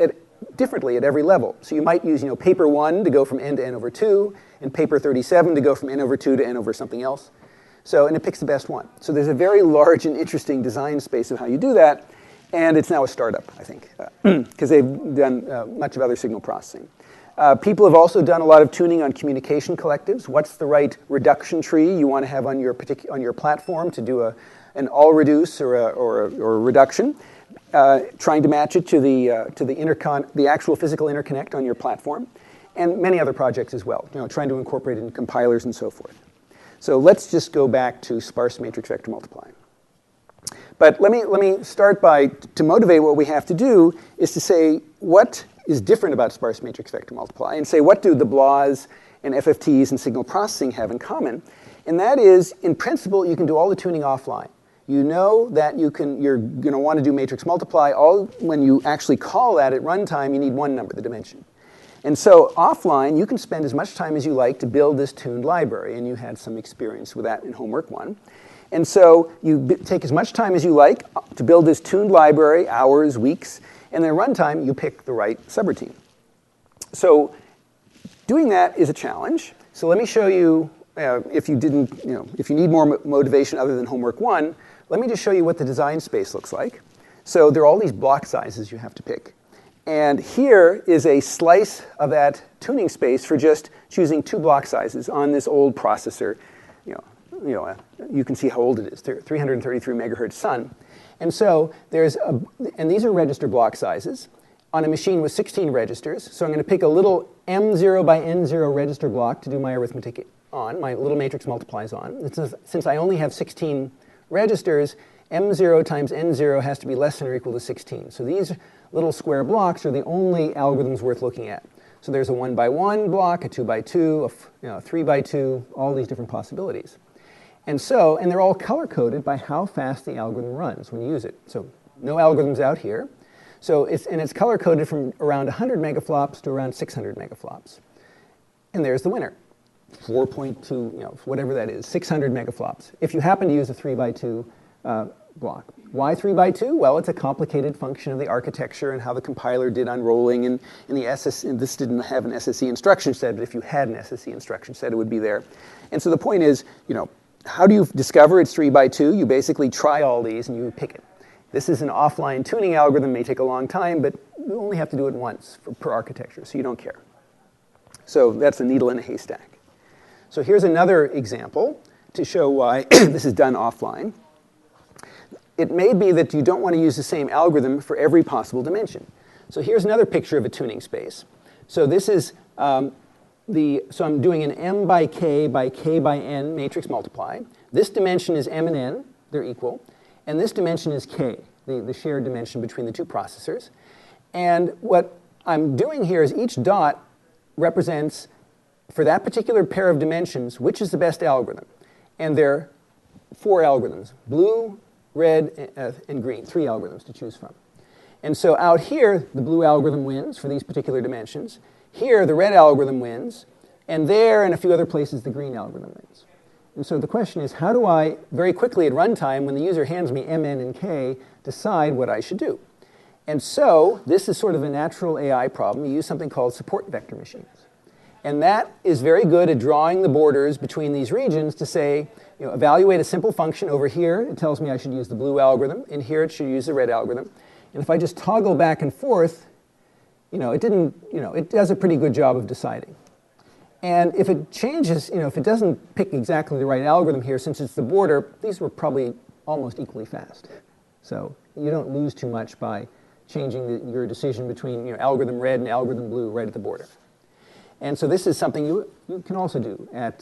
A: differently at every level. So you might use, paper 1 to go from n to n over 2, and paper 37 to go from n over 2 to n over something else. And it picks the best one. So there's a very large and interesting design space of how you do that, and it's now a startup, I think, because they've done much of other signal processing. People have also done a lot of tuning on communication collectives. What's the right reduction tree you want to have on your platform to do an all reduce or a reduction? Trying to match it to the actual physical interconnect on your platform, and many other projects as well, trying to incorporate it in compilers and so forth. So let's just go back to sparse matrix vector multiply. But let me start by, to motivate what we have to do, is to say what is different about sparse matrix vector multiply, and say what do the BLAS and FFTs and signal processing have in common. And that is, in principle, you can do all the tuning offline. You know that you're going to want to do matrix multiply. When you actually call that at runtime, you need one number, the dimension. And so offline, you can spend as much time as you like to build this tuned library, and you had some experience with that in homework 1. And so you take as much time as you like to build this tuned library, hours, weeks, and then at runtime, you pick the right subroutine. So doing that is a challenge. So let me show you, if you need more motivation other than homework 1, let me just show you what the design space looks like. So there are all these block sizes you have to pick. And here is a slice of that tuning space for just choosing 2 block sizes on this old processor. You can see how old it is, 333 megahertz Sun. And so and these are register block sizes on a machine with 16 registers. So I'm going to pick a little M0 by N0 register block to do my arithmetic on, my little matrix multiplies on. Since I only have 16 registers, M0 times N0 has to be less than or equal to 16. So these little square blocks are the only algorithms worth looking at. So there's a 1 by 1 block, a 2 by 2, a 3 by 2, all these different possibilities. And they're all color-coded by how fast the algorithm runs when you use it. So no algorithms out here. It's color-coded from around 100 megaflops to around 600 megaflops. And there's the winner. 4.2, whatever that is, 600 megaflops. If you happen to use a 3 by 2 block. Why 3 by 2? Well, it's a complicated function of the architecture and how the compiler did unrolling, and this didn't have an SSE instruction set, but if you had an SSE instruction set, it would be there. And so the point is, how do you discover it's 3 by 2? You basically try all these and you pick it. This is an offline tuning algorithm, may take a long time, but you only have to do it once per architecture, so you don't care. So that's a needle in a haystack. So here's another example to show why this is done offline. It may be that you don't want to use the same algorithm for every possible dimension. So here's another picture of a tuning space. So this is so I'm doing an m by k by n matrix multiply. This dimension is m and n, they're equal. And this dimension is k, the shared dimension between the 2 processors. And what I'm doing here is each dot represents, for that particular pair of dimensions, which is the best algorithm. And there are 4 algorithms, blue, red, and green, 3 algorithms to choose from. And so out here, the blue algorithm wins for these particular dimensions. Here, the red algorithm wins. And there, and a few other places, the green algorithm wins. And so the question is, how do I, very quickly at runtime, when the user hands me mn and k, decide what I should do? And so this is sort of a natural AI problem. You use something called support vector machines. And that is very good at drawing the borders between these regions to say, evaluate a simple function over here. It tells me I should use the blue algorithm. And here it should use the red algorithm. And if I just toggle back and forth, it does a pretty good job of deciding. And if it changes, if it doesn't pick exactly the right algorithm here, since it's the border, these were probably almost equally fast. So you don't lose too much by changing your decision between algorithm red and algorithm blue right at the border. And so this is something you can also do at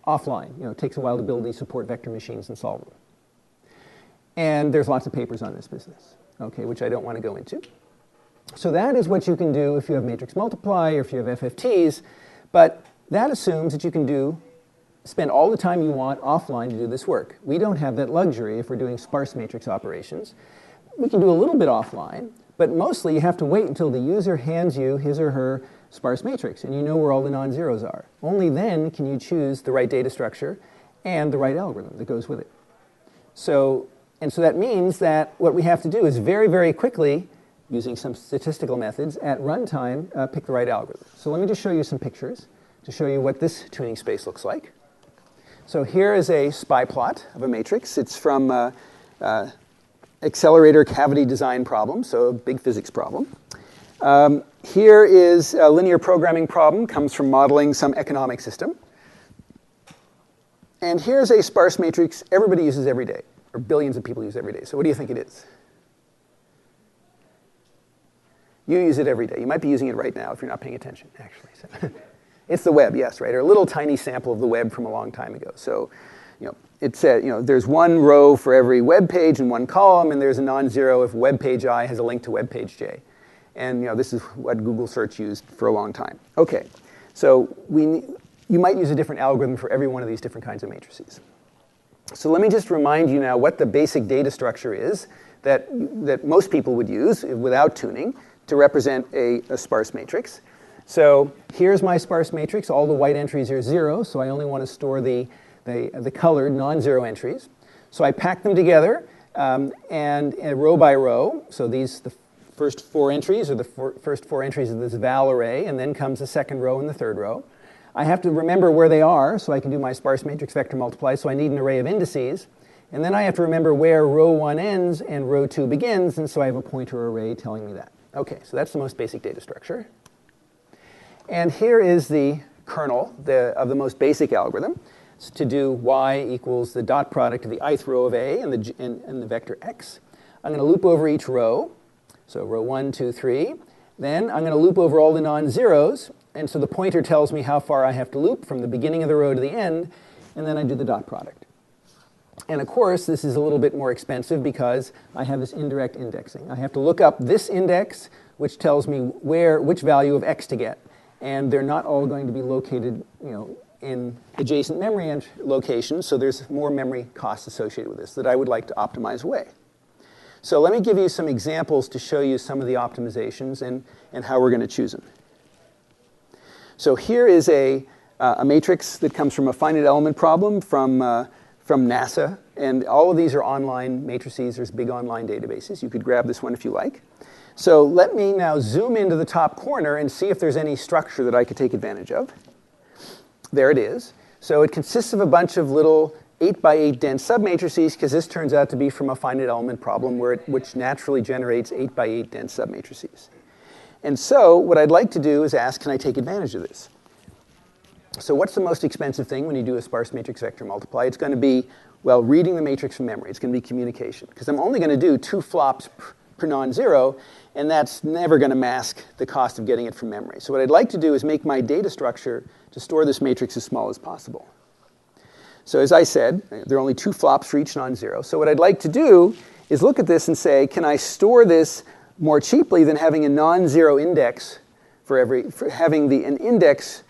A: offline. It takes a while to build these support vector machines and solve them. And there's lots of papers on this business, okay, which I don't want to go into. So that is what you can do if you have matrix multiply or if you have FFTs. But that assumes that you can spend all the time you want offline to do this work. We don't have that luxury if we're doing sparse matrix operations. We can do a little bit offline, but mostly you have to wait until the user hands you his or her sparse matrix, and you know where all the non-zeros are. Only then can you choose the right data structure and the right algorithm that goes with it. So that means that what we have to do is very, very quickly, using some statistical methods, at runtime, pick the right algorithm. So let me just show you some pictures to show you what this tuning space looks like. So here is a SPI plot of a matrix. It's from accelerator cavity design problem, so a big physics problem. Here is a linear programming problem, comes from modeling some economic system. And here's a sparse matrix everybody uses every day, or billions of people use every day. So what do you think it is? You use it every day. You might be using it right now if you're not paying attention, actually. So it's the web, yes, right? Or a little tiny sample of the web from a long time ago. So, it said, there's one row for every web page and one column, and there's a non-zero if web page I has a link to web page J. And this is what Google search used for a long time. Okay, so you might use a different algorithm for every one of these different kinds of matrices. So let me just remind you now what the basic data structure is that most people would use without tuning to represent a sparse matrix. So here's my sparse matrix. All the white entries are 0, so I only want to store the colored non-zero entries. So I pack them together and row by row. So the first 4 entries are the first 4 entries of this val array, and then comes the second row and the third row. I have to remember where they are so I can do my sparse matrix vector multiply, so I need an array of indices. And then I have to remember where row 1 ends and row 2 begins, and so I have a pointer array telling me that. Okay, so that's the most basic data structure. And here is the kernel of the most basic algorithm. It's to do y equals the dot product of the ith row of A and the vector x. I'm going to loop over each row. So row 1, 2, 3. Then I'm going to loop over all the non-zeros. And so the pointer tells me how far I have to loop from the beginning of the row to the end. And then I do the dot product. And of course, this is a little bit more expensive because I have this indirect indexing. I have to look up this index, which tells me which value of x to get. And they're not all going to be located, in adjacent memory locations, so there's more memory costs associated with this that I would like to optimize away. So let me give you some examples to show you some of the optimizations and how we're going to choose them. So here is a matrix that comes from a finite element problem from NASA, and all of these are online matrices. There's big online databases. You could grab this one if you like. So let me now zoom into the top corner and see if there's any structure that I could take advantage of. There it is. So it consists of a bunch of little 8 by 8 dense submatrices, because this turns out to be from a finite element problem which naturally generates 8 by 8 dense submatrices. And so what I'd like to do is ask, can I take advantage of this? So what's the most expensive thing when you do a sparse matrix vector multiply? It's going to be, well, reading the matrix from memory. It's going to be communication, because I'm only going to do 2 flops per non-zero, and that's never going to mask the cost of getting it from memory. So what I'd like to do is make my data structure to store this matrix as small as possible. So as I said, there are only 2 flops for each non-zero. So what I'd like to do is look at this and say, can I store this more cheaply than having a non-zero index for having an index,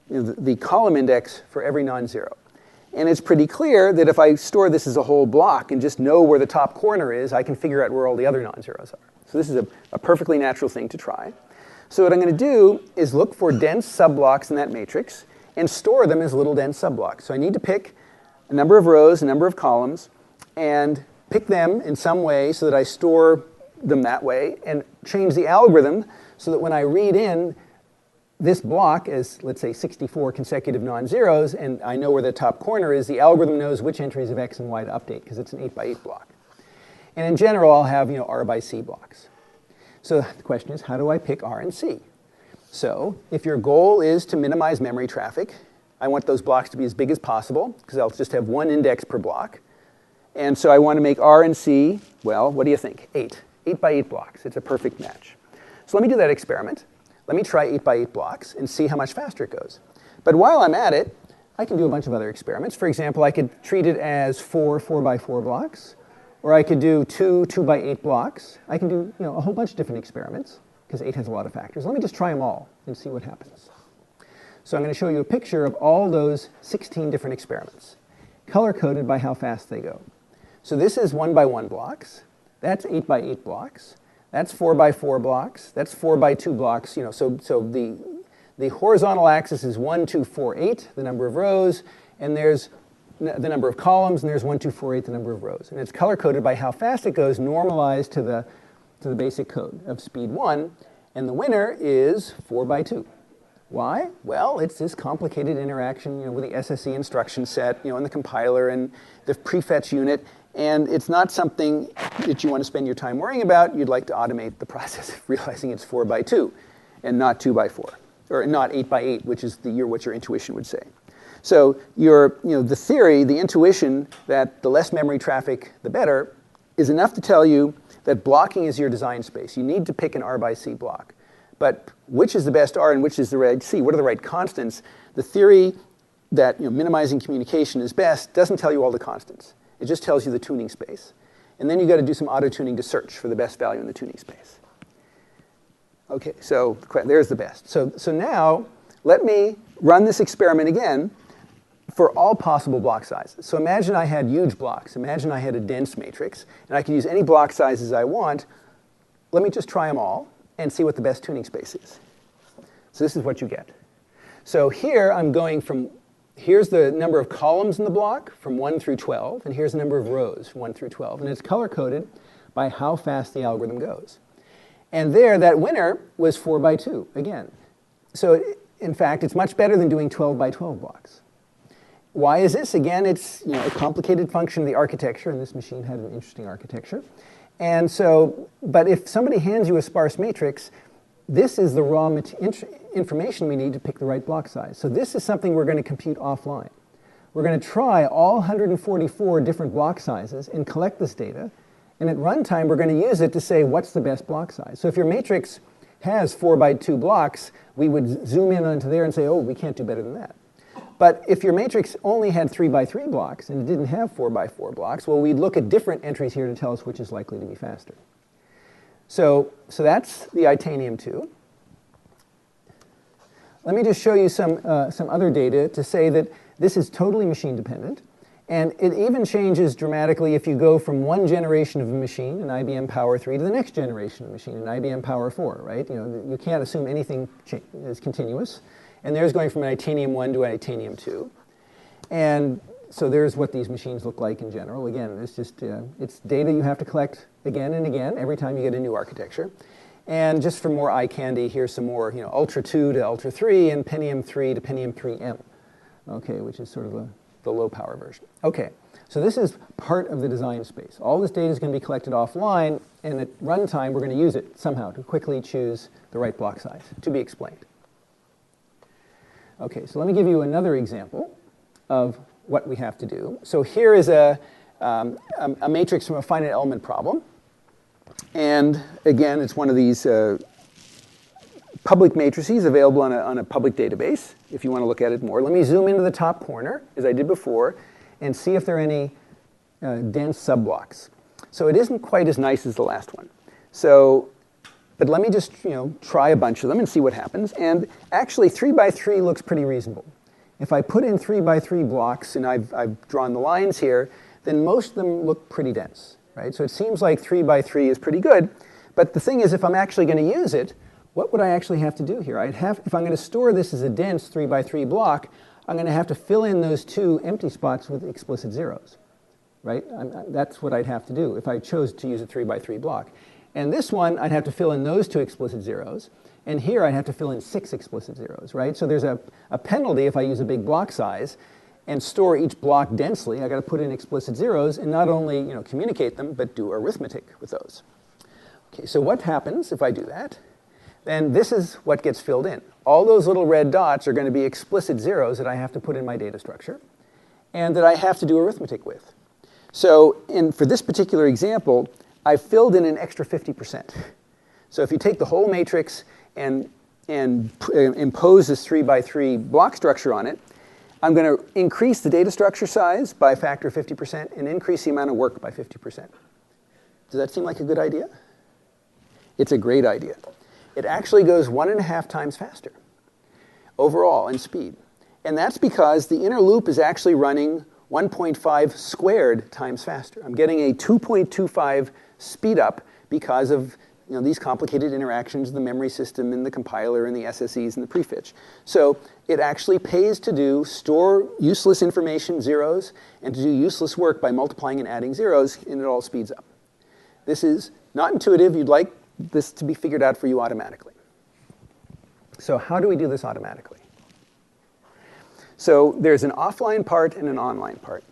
A: the column index for every non-zero? And it's pretty clear that if I store this as a whole block and just know where the top corner is, I can figure out where all the other non-zeros are. So this is a perfectly natural thing to try. So what I'm going to do is look for dense subblocks in that matrix and store them as little dense subblocks. So I need to pick a number of rows, a number of columns, and pick them in some way so that I store them that way, and change the algorithm so that when I read in this block as, let's say, 64 consecutive non-zeros, and I know where the top corner is, the algorithm knows which entries of x and y to update, because it's an 8 by 8 block. And in general, I'll have R by C blocks. So the question is, how do I pick R and C? So if your goal is to minimize memory traffic, I want those blocks to be as big as possible, because I'll just have one index per block. And so I want to make R and C, well, what do you think? 8. 8 by 8 blocks. It's a perfect match. So let me do that experiment. Let me try 8 by 8 blocks and see how much faster it goes. But while I'm at it, I can do a bunch of other experiments. For example, I could treat it as 4 by 4 blocks, or I could do 2 by 8 blocks. I can do a whole bunch of different experiments, because 8 has a lot of factors. Let me just try them all and see what happens. So I'm going to show you a picture of all those 16 different experiments, color-coded by how fast they go. So this is 1 by 1 blocks. That's 8 by 8 blocks. That's 4 by 4 blocks. That's 4 by 2 blocks. So the horizontal axis is 1, 2, 4, 8, the number of rows, and there's the number of columns, and there's 1, 2, 4, 8, the number of rows. And it's color-coded by how fast it goes, normalized to the basic code of speed 1, and the winner is 4 by 2. Why? Well, it's this complicated interaction with the SSE instruction set, and the compiler and the prefetch unit. And it's not something that you want to spend your time worrying about. You'd like to automate the process of realizing it's 4 by 2 and not 2 by 4, or not 8 by 8, which is what your intuition would say. So the theory, the intuition that the less memory traffic, the better, is enough to tell you that blocking is your design space. You need to pick an R by C block. But which is the best R and which is the right C? What are the right constants? The theory that minimizing communication is best doesn't tell you all the constants. It just tells you the tuning space. And then you've got to do some auto-tuning to search for the best value in the tuning space. OK, so there's the best. So now let me run this experiment again for all possible block sizes. So imagine I had huge blocks. Imagine I had a dense matrix, and I could use any block sizes I want. Let me just try them all and see what the best tuning space is. So this is what you get. So here I'm going from, here's the number of columns in the block from 1 through 12, and here's the number of rows from 1 through 12. And it's color-coded by how fast the algorithm goes. And there, that winner was 4 by 2, again. So in fact, it's much better than doing 12 by 12 blocks. Why is this? Again, it's a complicated function of the architecture, and this machine had an interesting architecture. And so, but if somebody hands you a sparse matrix, this is the raw information we need to pick the right block size. So this is something we're going to compute offline. We're going to try all 144 different block sizes and collect this data. And at runtime, we're going to use it to say what's the best block size. So if your matrix has 4 by 2 blocks, we would zoom in onto there and say, oh, we can't do better than that. But if your matrix only had 3 by 3 blocks and it didn't have 4 by 4 blocks, well, we'd look at different entries here to tell us which is likely to be faster. So that's the Itanium 2. Let me just show you some other data to say that this is totally machine dependent. And it even changes dramatically if you go from one generation of a machine, an IBM Power 3, to the next generation of a machine, an IBM Power 4, right? You can't assume anything is continuous. And there's going from an Itanium 1 to an Itanium 2. And so there's what these machines look like in general. Again, it's just it's data you have to collect again and again every time you get a new architecture. And just for more eye candy, here's some more Ultra 2 to Ultra 3 and Pentium 3 to Pentium 3M, okay, which is sort of the low power version. Okay, so this is part of the design space. All this data is going to be collected offline, and at runtime, we're going to use it somehow to quickly choose the right block size, to be explained. Okay, so let me give you another example of what we have to do. So here is a matrix from a finite element problem. And again, it's one of these public matrices available on a public database, if you want to look at it more. Let me zoom into the top corner, as I did before, and see if there are any dense subblocks. So it isn't quite as nice as the last one. But let me just try a bunch of them and see what happens. And actually, 3 by 3 looks pretty reasonable. If I put in 3 by 3 blocks, and I've drawn the lines here, then most of them look pretty dense, right? So it seems like 3 by 3 is pretty good. But the thing is, if I'm actually going to use it, what would I actually have to do here? If I'm going to store this as a dense 3 by 3 block, I'm going to have to fill in those 2 empty spots with explicit zeros, right? That's what I'd have to do if I chose to use a 3 by 3 block. And this one, I'd have to fill in those 2 explicit zeros. And here, I'd have to fill in 6 explicit zeros, right? So there's a penalty if I use a big block size and store each block densely. I've got to put in explicit zeros and not only communicate them, but do arithmetic with those. Okay, so what happens if I do that? Then this is what gets filled in. All those little red dots are going to be explicit zeros that I have to put in my data structure and that I have to do arithmetic with. So for this particular example, I filled in an extra 50%. So if you take the whole matrix and impose this 3 by 3 block structure on it, I'm going to increase the data structure size by a factor of 50% and increase the amount of work by 50%. Does that seem like a good idea? It's a great idea. It actually goes 1.5 times faster overall in speed. And that's because the inner loop is actually running 1.5 squared times faster. I'm getting a 2.25 speed up because of these complicated interactions of the memory system and the compiler and the SSEs and the prefetch. So it actually pays to store useless information, zeros, and to do useless work by multiplying and adding zeros, and it all speeds up. This is not intuitive. You'd like this to be figured out for you automatically. So how do we do this automatically? So there's an offline part and an online part.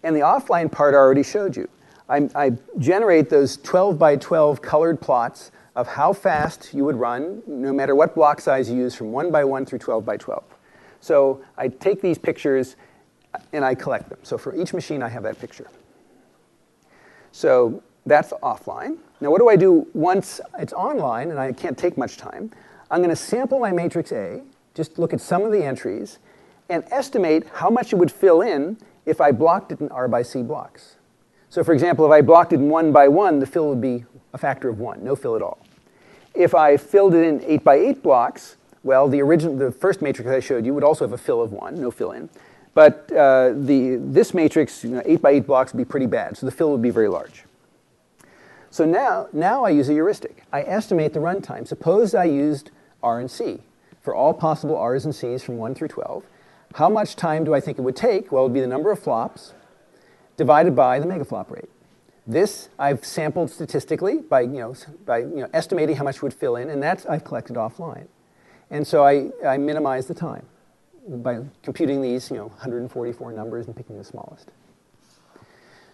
A: And the offline part I already showed you. I generate those 12 by 12 colored plots of how fast you would run, no matter what block size you use, from 1 by 1 through 12 by 12. So I take these pictures and I collect them. So for each machine, I have that picture. So that's offline. Now what do I do once it's online and I can't take much time? I'm going to sample my matrix A, just look at some of the entries, and estimate how much it would fill in if I blocked it in R by C blocks. So for example, if I blocked it in 1 by 1, the fill would be a factor of 1, no fill at all. If I filled it in 8 by 8 blocks, well, the first matrix I showed you would also have a fill of 1, no fill in. But this matrix, 8 by 8 blocks, would be pretty bad, so the fill would be very large. So now I use a heuristic. I estimate the runtime. Suppose I used R and C for all possible R's and C's from 1 through 12. How much time do I think it would take? Well, it would be the number of flops divided by the megaflop rate. This I've sampled statistically by estimating how much it would fill in, and that's I've collected offline. And so I minimize the time by computing these 144 numbers and picking the smallest.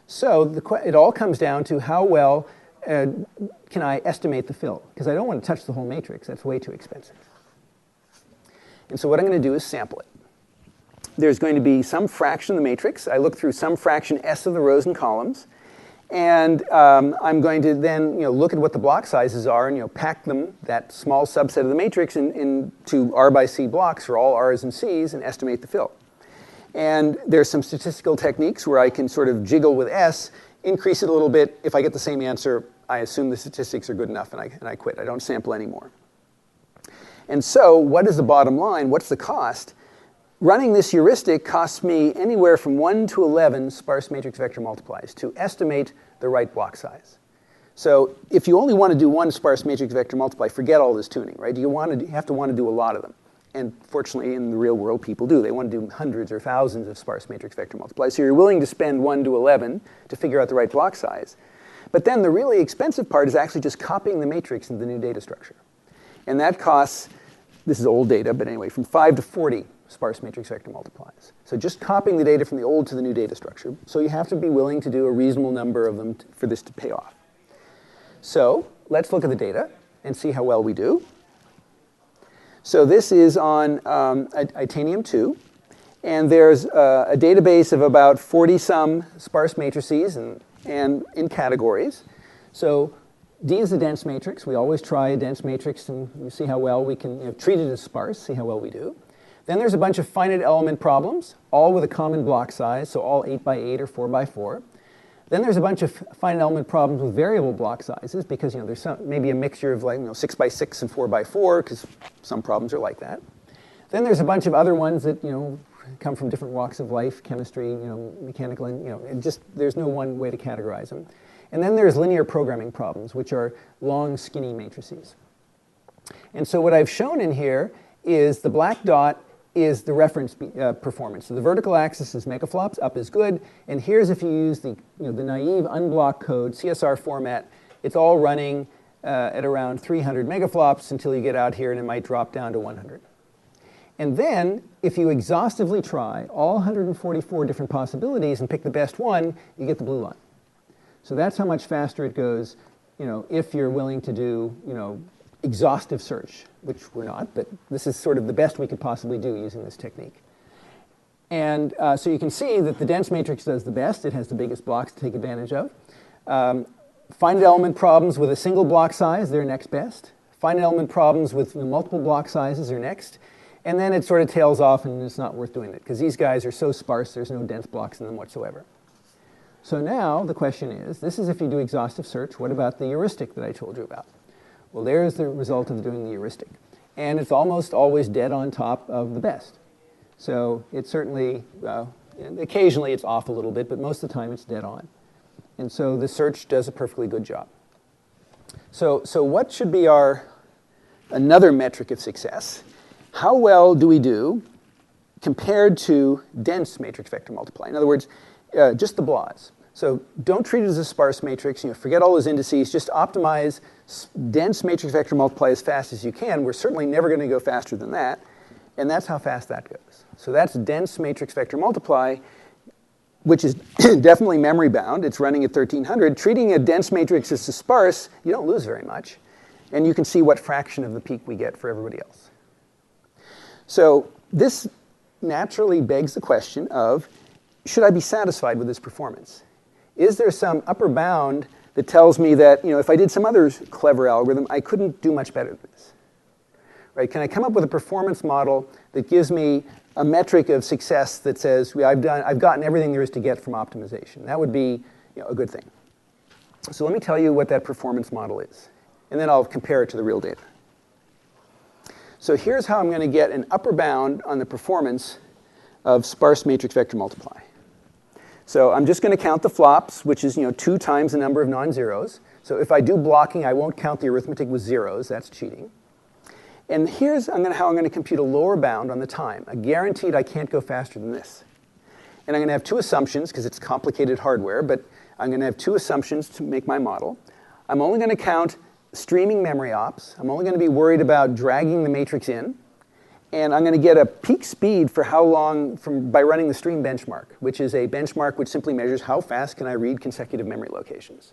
A: So it all comes down to how well can I estimate the fill? Because I don't want to touch the whole matrix. That's way too expensive. And so what I'm going to do is sample it. There's going to be some fraction of the matrix. I look through some fraction S of the rows and columns. And I'm going to then look at what the block sizes are and pack them, that small subset of the matrix, into R by C blocks for all R's and C's and estimate the fill. And there's some statistical techniques where I can sort of jiggle with S, increase it a little bit. If I get the same answer, I assume the statistics are good enough and I quit. I don't sample anymore. And so what is the bottom line? What's the cost? Running this heuristic costs me anywhere from 1 to 11 sparse matrix vector multiplies to estimate the right block size. So if you only want to do one sparse matrix vector multiply, forget all this tuning, right? You have to want to do a lot of them. And fortunately, in the real world, people do. They want to do hundreds or thousands of sparse matrix vector multiplies. So you're willing to spend 1 to 11 to figure out the right block size. But then the really expensive part is actually just copying the matrix into the new data structure. And that costs, this is old data, but anyway, from 5 to 40 sparse matrix vector multiplies. So just copying the data from the old to the new data structure. So you have to be willing to do a reasonable number of them for this to pay off. So let's look at the data and see how well we do. So this is on Itanium 2. And there's a database of about 40-some sparse matrices and in categories. So D is a dense matrix. We always try a dense matrix and see how well we can treat it as sparse, see how well we do. Then there's a bunch of finite element problems, all with a common block size, so all 8 by 8 or 4 by 4. Then there's a bunch of finite element problems with variable block sizes because there's maybe a mixture of 6 by 6 and 4 by 4 because some problems are like that. Then there's a bunch of other ones that come from different walks of life, chemistry, mechanical, and there's no one way to categorize them. And then there's linear programming problems, which are long, skinny matrices. And so what I've shown in here is the black dot is the reference performance. So the vertical axis is megaflops, up is good, and here's if you use the naive unblocked code, CSR format, it's all running at around 300 megaflops until you get out here and it might drop down to 100. And then, if you exhaustively try all 144 different possibilities and pick the best one, you get the blue line. So that's how much faster it goes, if you're willing to do, exhaustive search, which we're not, but this is sort of the best we could possibly do using this technique. And so you can see that the dense matrix does the best. It has the biggest blocks to take advantage of. Finite element problems with a single block size, they're next best. Finite element problems with multiple block sizes are next. And then it sort of tails off and it's not worth doing it because these guys are so sparse, there's no dense blocks in them whatsoever. So now the question is, this is if you do exhaustive search, what about the heuristic that I told you about? Well, there's the result of doing the heuristic. And it's almost always dead on top of the best. So it's certainly, occasionally it's off a little bit, but most of the time it's dead on. And so the search does a perfectly good job. So what should be another metric of success? How well do we do compared to dense matrix vector multiply? In other words, just the BLAs. So don't treat it as a sparse matrix. Forget all those indices. Just optimize dense matrix vector multiply as fast as you can. We're certainly never going to go faster than that. And that's how fast that goes. So that's dense matrix vector multiply, which is definitely memory bound. It's running at 1300. Treating a dense matrix as a sparse, you don't lose very much. And you can see what fraction of the peak we get for everybody else. So this naturally begs the question of, should I be satisfied with this performance? Is there some upper bound that tells me that if I did some other clever algorithm, I couldn't do much better than this? Right? Can I come up with a performance model that gives me a metric of success that says I've gotten everything there is to get from optimization? That would be a good thing. So let me tell you what that performance model is, and then I'll compare it to the real data. So here's how I'm going to get an upper bound on the performance of sparse matrix vector multiply. So I'm just going to count the flops, which is 2 times the number of non-zeros. So if I do blocking, I won't count the arithmetic with zeros. That's cheating. And here's how I'm going to compute a lower bound on the time. I guaranteed I can't go faster than this. And I'm going to have 2 assumptions, because it's complicated hardware, but I'm going to have 2 assumptions to make my model. I'm only going to count streaming memory ops. I'm only going to be worried about dragging the matrix in. And I'm going to get a peak speed for how long by running the stream benchmark, which is a benchmark which simply measures how fast can I read consecutive memory locations.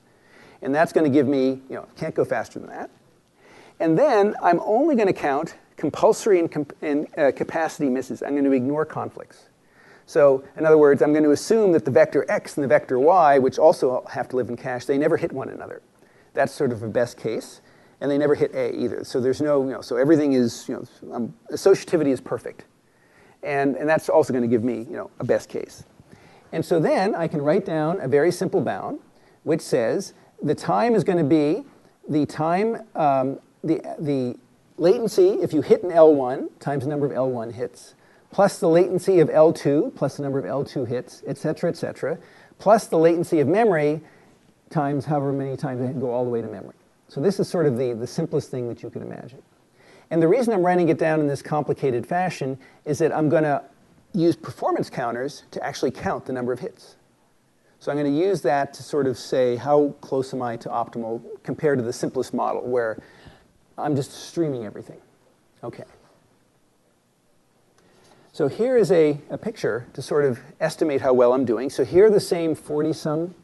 A: And that's going to give me, can't go faster than that. And then I'm only going to count compulsory and capacity misses. I'm going to ignore conflicts. So in other words, I'm going to assume that the vector x and the vector y, which also have to live in cache, they never hit one another. That's sort of a best case. And they never hit A either. So there's no, so everything is, associativity is perfect. And that's also going to give me, a best case. And so then I can write down a very simple bound, which says the time is going to be the time, the latency, if you hit an L1 times the number of L1 hits, plus the latency of L2 plus the number of L2 hits, et cetera, plus the latency of memory times however many times I go all the way to memory. So this is sort of the simplest thing that you can imagine. And the reason I'm writing it down in this complicated fashion is that I'm going to use performance counters to actually count the number of hits. So I'm going to use that to sort of say how close am I to optimal compared to the simplest model where I'm just streaming everything. Okay. So here is a picture to sort of estimate how well I'm doing. So here are the same 40-some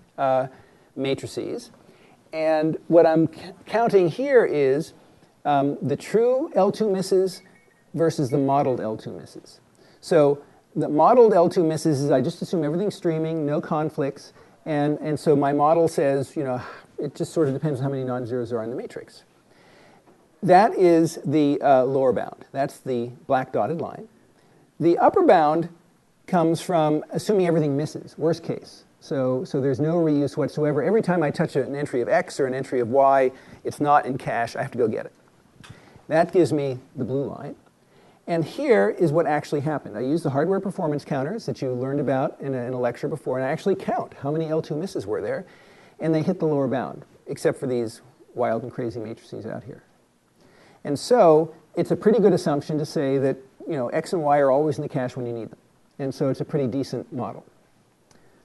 A: matrices. And what I'm counting here is the true L2 misses versus the modeled L2 misses. So the modeled L2 misses is I just assume everything's streaming, no conflicts. And so my model says, it just sort of depends on how many non-zeros there are in the matrix. That is the lower bound. That's the black dotted line. The upper bound comes from assuming everything misses, worst case. So there's no reuse whatsoever. Every time I touch an entry of X or an entry of Y, it's not in cache. I have to go get it. That gives me the blue line. And here is what actually happened. I used the hardware performance counters that you learned about in a lecture before, and I actually count how many L2 misses were there. and they hit the lower bound, except for these wild and crazy matrices out here. And so it's a pretty good assumption to say that x and y are always in the cache when you need them. And so it's a pretty decent model.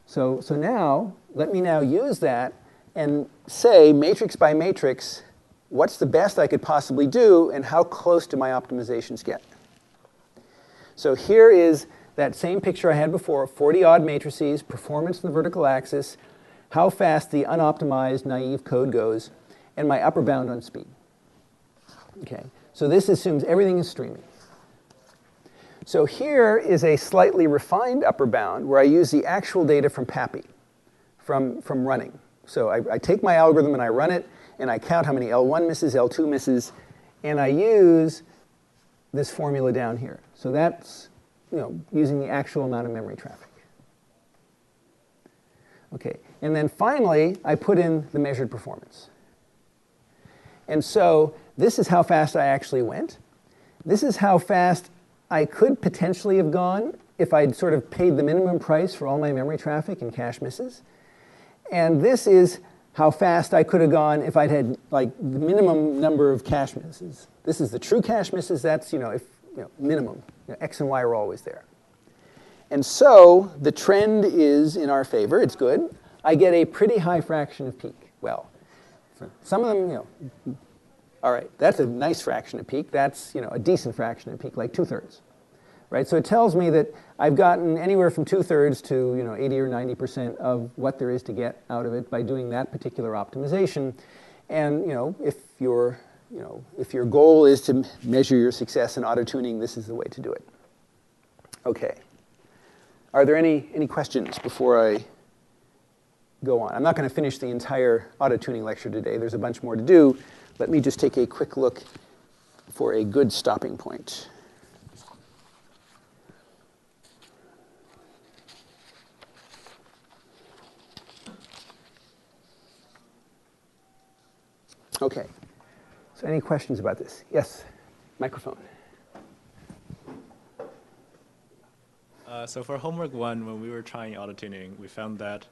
A: So now, let me now use that and say, matrix by matrix, what's the best I could possibly do, and how close do my optimizations get? So here is that same picture I had before, 40-odd matrices, performance in the vertical axis, how fast the unoptimized, naive code goes, and my upper bound on speed. Okay, so this assumes everything is streaming. So here is a slightly refined upper bound where I use the actual data from PAPI, from running. So I take my algorithm and I run it, and I count how many L1 misses, L2 misses, and I use this formula down here. So that's using the actual amount of memory traffic. Okay, and then finally, I put in the measured performance. And so this is how fast I actually went. This is how fast I could potentially have gone if I'd sort of paid the minimum price for all my memory traffic and cache misses. And this is how fast I could have gone if I'd had like the minimum number of cache misses. This is the true cache misses. That's if minimum. X and Y are always there. And so the trend is in our favor. It's good. I get a pretty high fraction of peak. Well, for some of them, all right, that's a nice fraction of peak. That's a decent fraction of peak, like 2/3. Right? So it tells me that I've gotten anywhere from 2/3 to 80 or 90% of what there is to get out of it by doing that particular optimization. And if your goal is to measure your success in auto-tuning, this is the way to do it. Okay. Are there any questions before I go on? I'm not going to finish the entire auto-tuning lecture today. There's a bunch more to do. Let me just take a quick look for a good stopping point. Okay. So any questions about this? Yes, microphone.
B: So for homework 1, when we were trying auto-tuning, we found that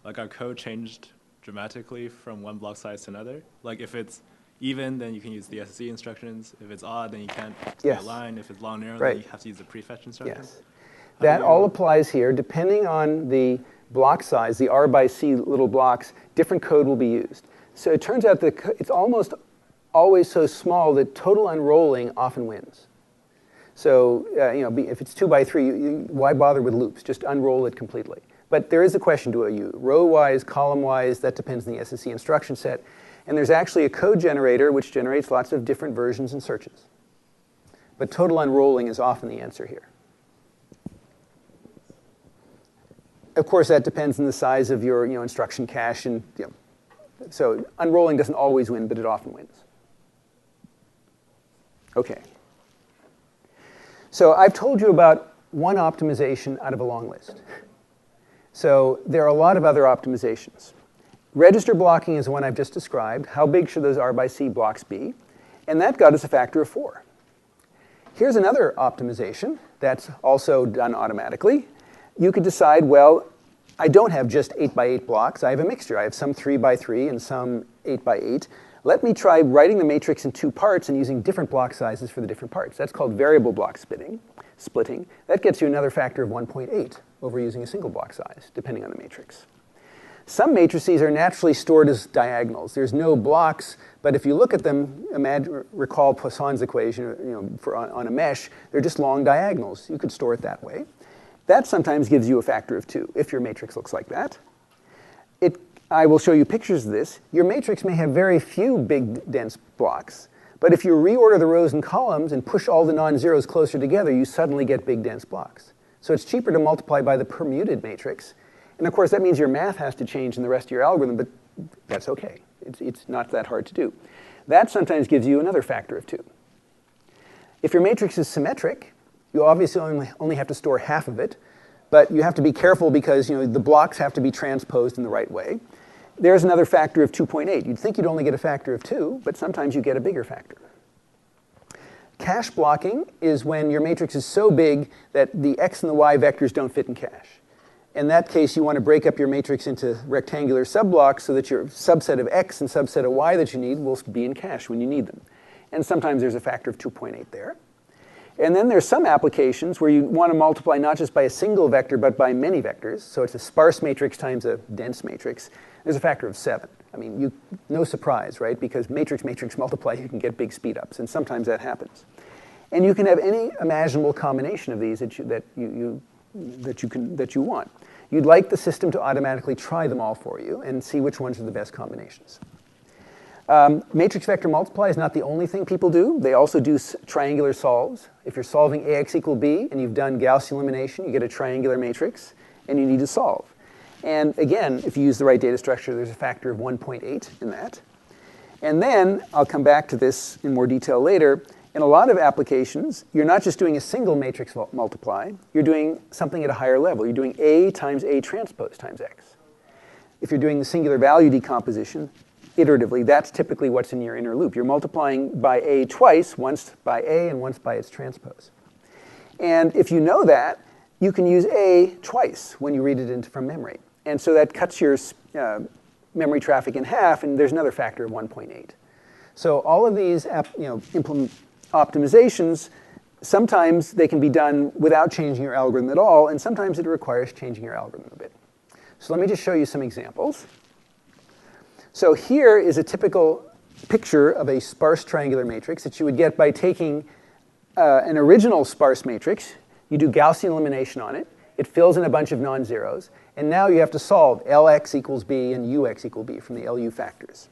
B: our code changed dramatically from one block size to another. Like if it's even, then you can use the SSE instructions. If it's odd, then you can't
A: Yes.
B: align. If it's long narrow,
A: Right.
B: then you have to use the prefetch instruction.
A: Yes. That all applies here. Depending on the block size, the R by C little blocks, different code will be used. So it turns out that it's almost always so small that total unrolling often wins. So if it's 2 by 3, why bother with loops? Just unroll it completely. But there is a question, do you row-wise, column-wise? That depends on the SSE instruction set. And there's actually a code generator which generates lots of different versions and searches. But total unrolling is often the answer here. Of course, that depends on the size of your instruction cache. And, so unrolling doesn't always win, but it often wins. Okay. So I've told you about one optimization out of a long list. So there are a lot of other optimizations. Register blocking is the one I've just described. How big should those R by C blocks be? And that got us a factor of 4. Here's another optimization that's also done automatically. You could decide, well, I don't have just 8 by 8 blocks. I have a mixture. I have some 3 by 3 and some 8 by 8. Let me try writing the matrix in 2 parts and using different block sizes for the different parts. That's called variable block splitting. That gets you another factor of 1.8 over using a single block size, depending on the matrix. Some matrices are naturally stored as diagonals. There's no blocks, but if you look at them, recall Poisson's equation on a mesh, they're just long diagonals. You could store it that way. That sometimes gives you a factor of 2, if your matrix looks like that. I will show you pictures of this. Your matrix may have very few big, dense blocks, but if you reorder the rows and columns and push all the non-zeros closer together, you suddenly get big, dense blocks. So it's cheaper to multiply by the permuted matrix. And of course, that means your math has to change in the rest of your algorithm, but that's OK. It's not that hard to do. That sometimes gives you another factor of 2. If your matrix is symmetric, you obviously only have to store half of it, but you have to be careful because the blocks have to be transposed in the right way. There's another factor of 2.8. You'd think you'd only get a factor of 2, but sometimes you get a bigger factor. Cache blocking is when your matrix is so big that the x and the y vectors don't fit in cache. In that case, you want to break up your matrix into rectangular subblocks so that your subset of X and subset of Y that you need will be in cache when you need them. And sometimes there's a factor of 2.8 there. And then there's some applications where you want to multiply not just by a single vector, but by many vectors. So it's a sparse matrix times a dense matrix. There's a factor of 7. I mean, no surprise, right? Because matrix multiply, you can get big speed ups, and sometimes that happens. And you can have any imaginable combination of these that you want. You'd like the system to automatically try them all for you and see which ones are the best combinations. Matrix vector multiply is not the only thing people do. They also do triangular solves. If you're solving AX equal B and you've done Gaussian elimination, you get a triangular matrix, and you need to solve. And again, if you use the right data structure, there's a factor of 1.8 in that. And then, I'll come back to this in more detail later, in a lot of applications, you're not just doing a single matrix multiply, you're doing something at a higher level. You're doing A times A transpose times X. If you're doing the singular value decomposition, iteratively, that's typically what's in your inner loop. You're multiplying by A twice, once by A and once by its transpose. And if you know that, you can use A twice when you read it from memory. And so that cuts your memory traffic in half, and there's another factor of 1.8. So all of these optimizations, sometimes they can be done without changing your algorithm at all, and sometimes it requires changing your algorithm a bit. So let me just show you some examples. So here is a typical picture of a sparse triangular matrix that you would get by taking an original sparse matrix. You do Gaussian elimination on it. It fills in a bunch of non-zeros. And now you have to solve Lx equals B and Ux equal B from the LU factors.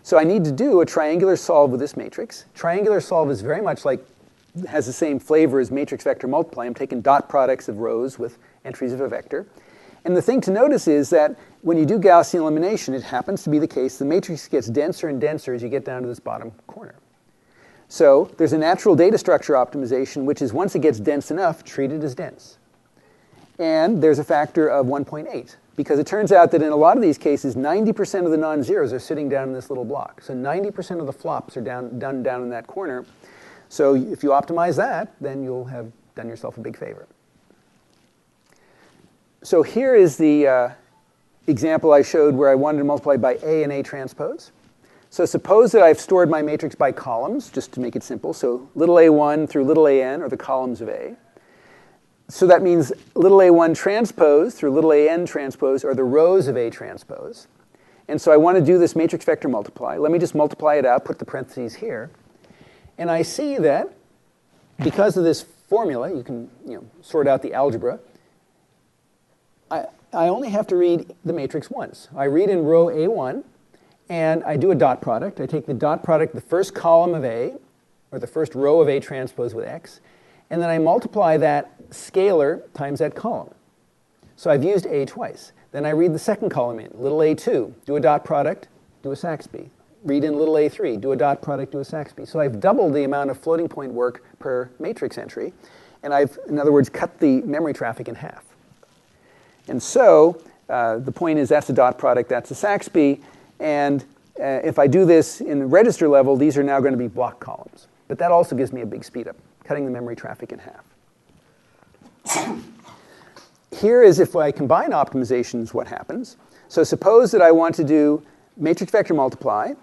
A: So I need to do a triangular solve with this matrix. Triangular solve is very much like, has the same flavor as matrix vector multiply. I'm taking dot products of rows with entries of a vector. And the thing to notice is that when you do Gaussian elimination, it happens to be the case the matrix gets denser and denser as you get down to this bottom corner. So there's a natural data structure optimization, which is once it gets dense enough, treat it as dense. And there's a factor of 1.8. Because it turns out that in a lot of these cases, 90% of the non-zeros are sitting down in this little block. So 90% of the flops are done down in that corner. So if you optimize that, then you'll have done yourself a big favor. So here is the example I showed where I wanted to multiply by A and A transpose. So suppose that I've stored my matrix by columns, just to make it simple. So little a1 through little an are the columns of A. So that means little a1 transpose through little an transpose are the rows of A transpose. And so I want to do this matrix vector multiply. Let me just multiply it out, put the parentheses here. And I see that because of this formula, you can sort out the algebra, I only have to read the matrix once. I read in row A1, and I do a dot product. I take the dot product, the first column of A, or the first row of A transpose with X, and then I multiply that scalar times that column. So I've used A twice. Then I read the second column in, little a2, do a dot product, do a Saxby. Read in little a3, do a dot product, do a Saxby. So I've doubled the amount of floating point work per matrix entry, and I've, in other words, cut the memory traffic in half. And so the point is that's a dot product, that's a Saxby, and if I do this in the register level, these are now going to be block columns. But that also gives me a big speed up, cutting the memory traffic in half. Here is if I combine optimizations, what happens. So suppose that I want to do matrix vector multiply.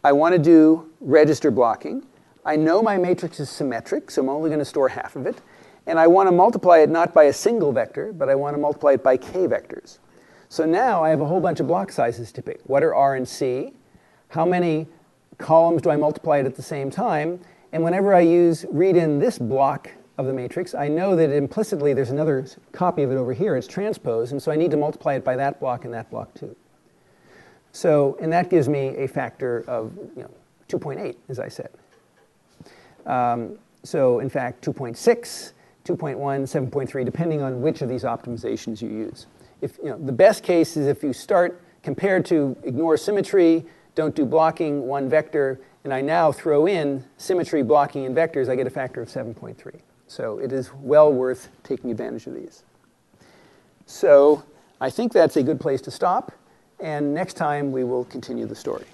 A: I want to do register blocking. I know my matrix is symmetric, so I'm only going to store half of it. And I want to multiply it not by a single vector, but I want to multiply it by k vectors. So now I have a whole bunch of block sizes to pick. What are R and C? How many columns do I multiply it at the same time? And whenever I read in this block of the matrix, I know that implicitly there's another copy of it over here. It's transpose, and so I need to multiply it by that block and that block too. So, and that gives me a factor of 2.8, as I said. So in fact, 2.6, 2.1, 7.3, depending on which of these optimizations you use. If, the best case is if you start compared to ignore symmetry, don't do blocking, one vector, and I now throw in symmetry, blocking, and vectors, I get a factor of 7.3. So it is well worth taking advantage of these. So I think that's a good place to stop, and next time we will continue the story.